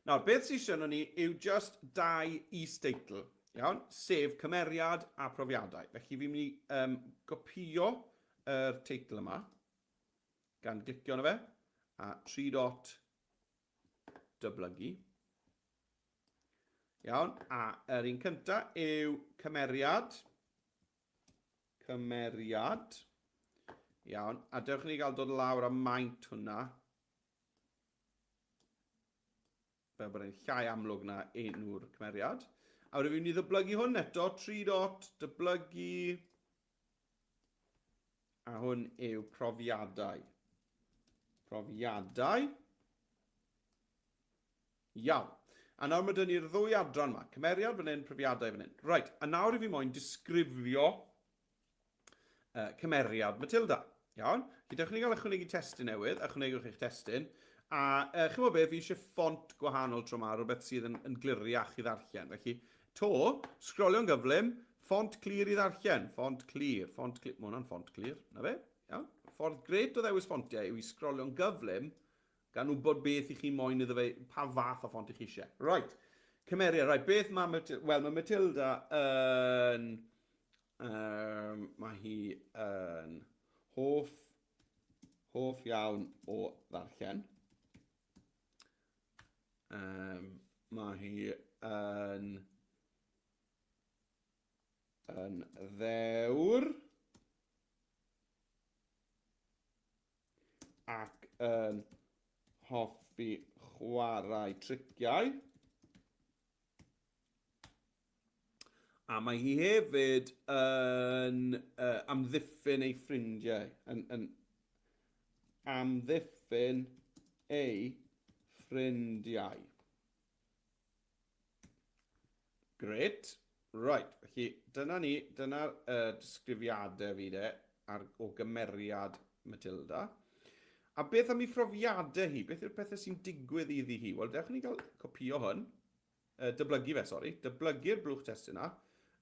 Nawr, beth sy'n eisiau ni yw just 2 is-teitl, iawn, sef cymeriad a profiadau. Felly fi'n mynd i gopio yr teitl yma, gan glicio na fe, a 3 dot dyblygu. Iawn, a yr un cyntaf yw cymeriad. Cymeriad. Iawn, a dewch ni gael dod lawr a maint hwnna. Fel bod e'n llai amlwg na enw'r cymeriad. A wedyn fi'n mynd i ddyblygu hwn eto, 3 dot, dyblygu. A hwn yw profiadau. Profiadau. Iawn. A nawr mae dyn ni'r 2 adran yma. Cymeriad fan hyn, profiadau fan hyn. Right, a nawr i fi moyn disgrifio cymeriad Matilda. Iawn? Dewch ni gael ychwanegu testyn newydd, ychwanegwch eich testyn. A chi'n gwybod beth, fi eisiau ffont gwahanol tro yma, rhywbeth sydd yn gliriach i ddarllen. Felly, sgrolio'n gyflym, ffont clir i ddarllen. Ffont clir. Mae hwnna'n ffont clir, na fe? Iawn? Ffordd gret o ddewis ffontiau yw i sgrolio'n gyflym, gan wybod beth i chi moyn iddo fe, pa fath o ffont i chi eisiau. Right. Cymeriad, right. Beth mae Matilda? Wel, mae Matilda yn... mae hi yn hoff iawn o ddarllen. Mae hi yn ddewr ac yn hoffi chwarae triciau. A mae hi hefyd yn amddiffyn ei ffrindiau. Amddiffyn ei ffrindiau. Gret. Right, felly dyna'r disgrifiadau fi de o gymeriad Matilda. A beth am ei phrofiadau hi? Beth yw'r pethau sy'n digwydd iddi hi? Wel, dewch ni gael copio hwn. Dyblygu fe, sori. Dyblygu'r blwch testyn yna.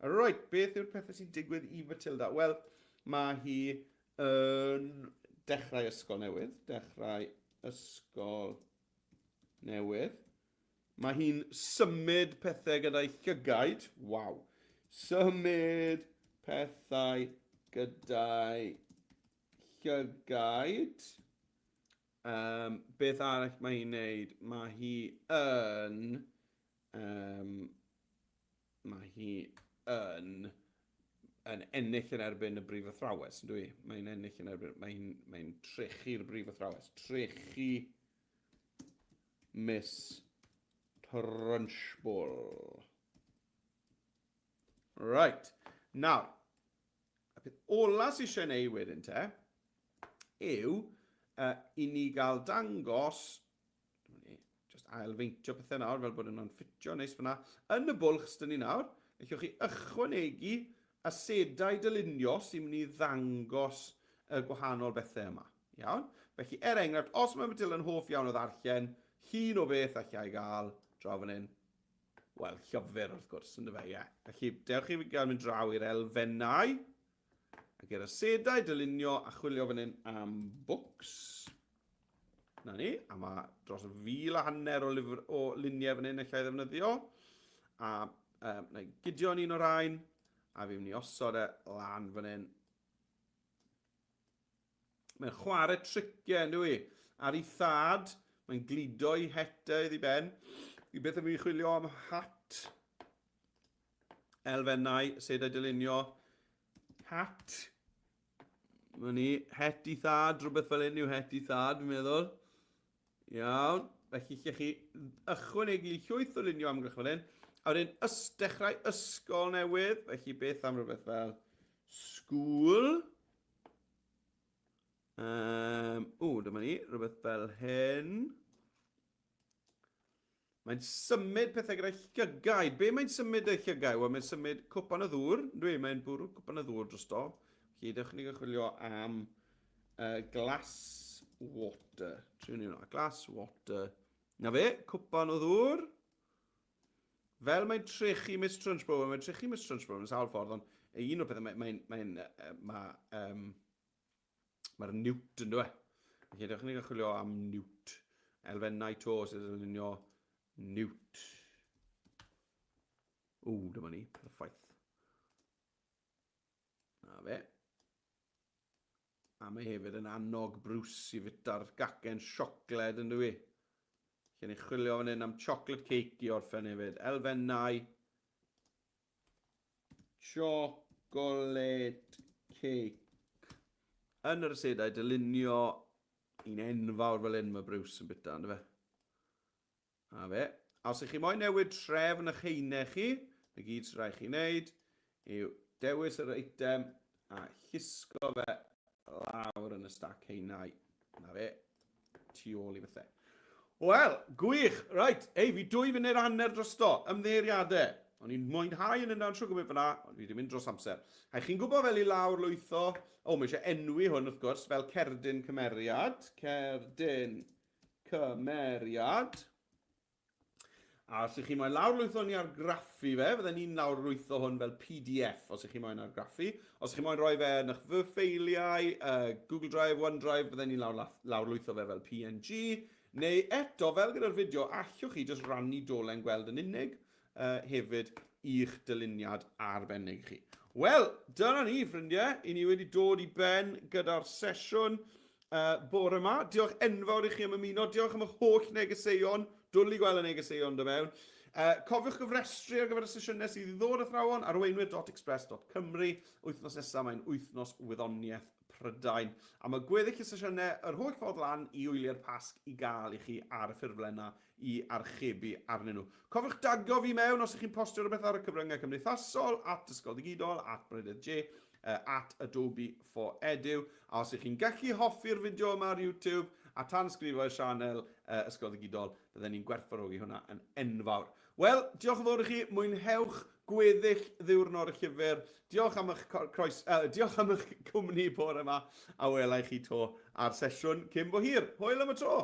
Right, beth yw'r pethau sy'n digwydd i Matilda? Wel, mae hi yn dechrau ysgol newydd. Dechrau ysgol newydd. Mae hi'n symud pethau gyda'i llygaid. Waw. Symud pethau gyda'i llygaid. Beth arall mae hi'n neud? Mae hi yn ennill yn erbyn y brif athrawes, ynddo hi? Mae'n ennill yn erbyn, mae'n trechu'r brif athrawes. Trechu Miss Trunchbull. Right. Nawr, y peth ola sy'n eisiau neud wedyn te, yw i ni gael dangos, just ailfeintio pethau nawr, fel bod yna'n ffitio neis fyna, yn y bwlch sydd ni nawr, allwch chi ychwanegu asedau dylunio sy'n mynd i ddangos y gwahanol bethau yma. Iawn? Felly, enghraifft, os mae Matilda yn hoff iawn o ddarllen, llun o beth allai gael draw fan hyn. Wel, llyfr wrth gwrs, ynddo fe, ie. Felly, dewch chi gael mynd draw i'r elfennau, ac i'r asedau dylunio a chwilio fan hyn am books. Na ni, a mae dros 1,500 o luniau fan hyn allai ddefnyddio. A na i gydio'n un o'r rhain, a fi'n mynd i osod e lan fan hyn. Mae'n chwarae triciau, ynddo hi. Ar ei thad, mae'n glido i heta iddi ben. I beth ym i chwilio am hat. Elfennau, asedau dylunio. Hat. Mae ni, het i thad, rhywbeth fel hyn yw het i thad, fi'n meddwl. Iawn. Felly lle chi ychwanegu llwyth o lunio amgylch fan hyn. A wedyn dechrau ysgol newydd. Felly beth am rhywbeth fel school. Dyma ni, rhywbeth fel hyn. Mae'n symud pethau gyda'i llygau. Be mae'n symud ei llygau? Wel, mae'n symud cwpan y ddŵr. Mae'n bwrw cwpan y ddŵr drosto. Felly, dewch ni chwilio am glass water. Triwn ni hwnna, glass water. Na fe, cwpan o ddŵr. Fel mae'n trechu Miss Trunchbull, mae'n trechu Miss Trunchbull yn sawl ffordd, ond un o'r pethau, mae'r newt yn dweud. Felly, dewch ni chwilio am newt. Elfennau to sydd yn lunio newt. Dyma ni, perffaith. Na fe. A mae hefyd yn annog brws i fyta'r gacen siocled yn dwi. Lle ni chwilio fan hyn am chocolate cake i orffen hefyd. Elfennau. Chocolate cake. Yn yr asedau dylunio un enfawr fel hyn mae brws yn byta, ynddo fe? A fe. A os ych chi moyn newid trefn eich heinau chi, y gyd sy'n rhaid chi wneud, yw dewis yr eitem a llusgo fe lawr yn y stac heinau. Na fe, tu ôl i bethau. Wel, gwych, reit, fi 2 funud a hanner drosto, ymddeiriadau. O'n i'n mwynhau yn yna'n siw gwybod fyna, ond fi wedi mynd dros amser. A chi'n gwybod fel i lawr lwytho, mae eisiau enwi hwn wrth gwrs, fel cerdyn cymeriad. Cerdyn cymeriad. A os ych chi moyn lawrlwytho ni argraffu fe, fydden ni'n lawrlwytho hwn fel PDF os ych chi moyn argraffu. Os ych chi moyn rhoi fe yn eich fy ffeiliau, Google Drive, OneDrive, fydden ni'n lawrlwytho fe fel PNG. Neu eto, fel gyda'r fideo, allwch chi jyst rannu dolen gweld yn unig hefyd i'ch dyluniad arbennig chi. Wel, dyna ni, ffrindiau. I ni wedi dod i ben gyda'r sesiwn bore yma. Diolch enfawr i chi am ymuno. Diolch am eich holl negeseuon. Dwlu gweld y negeseuon dy mewn. Cofiwch gyfrestru ar gyfer y sesiynau sydd i ddod athrawon ar arweinwyr.express.cymru. Wythnos nesaf mae'n wythnos wyddoniaeth Prydain. A mae gweddill y sesiynau yr holl ffordd lan i wylio'r pasg i gael i chi ar y ffurflenna i archebu arnyn nhw. Cofiwch dago fi mewn os ych chi'n postio rhywbeth ar y cyfryngau cymdeithasol, at Ysgol Digidol, at Brydydd J, at Adobe for Edu. A os ych chi'n gallu hoffi'r fideo yma ar YouTube, a tansgrifo y sianel Ysgol Digidol, byddwn ni'n gwerthfawrogi hwnna yn enfawr. Wel, diolch yn fawr i chi, mwynhewch gweddill ddiwrnod y llyfr. Diolch am eich cwmni bore yma, a welai chi to ar sesiwn cyn bo hir. Hwyl am y tro!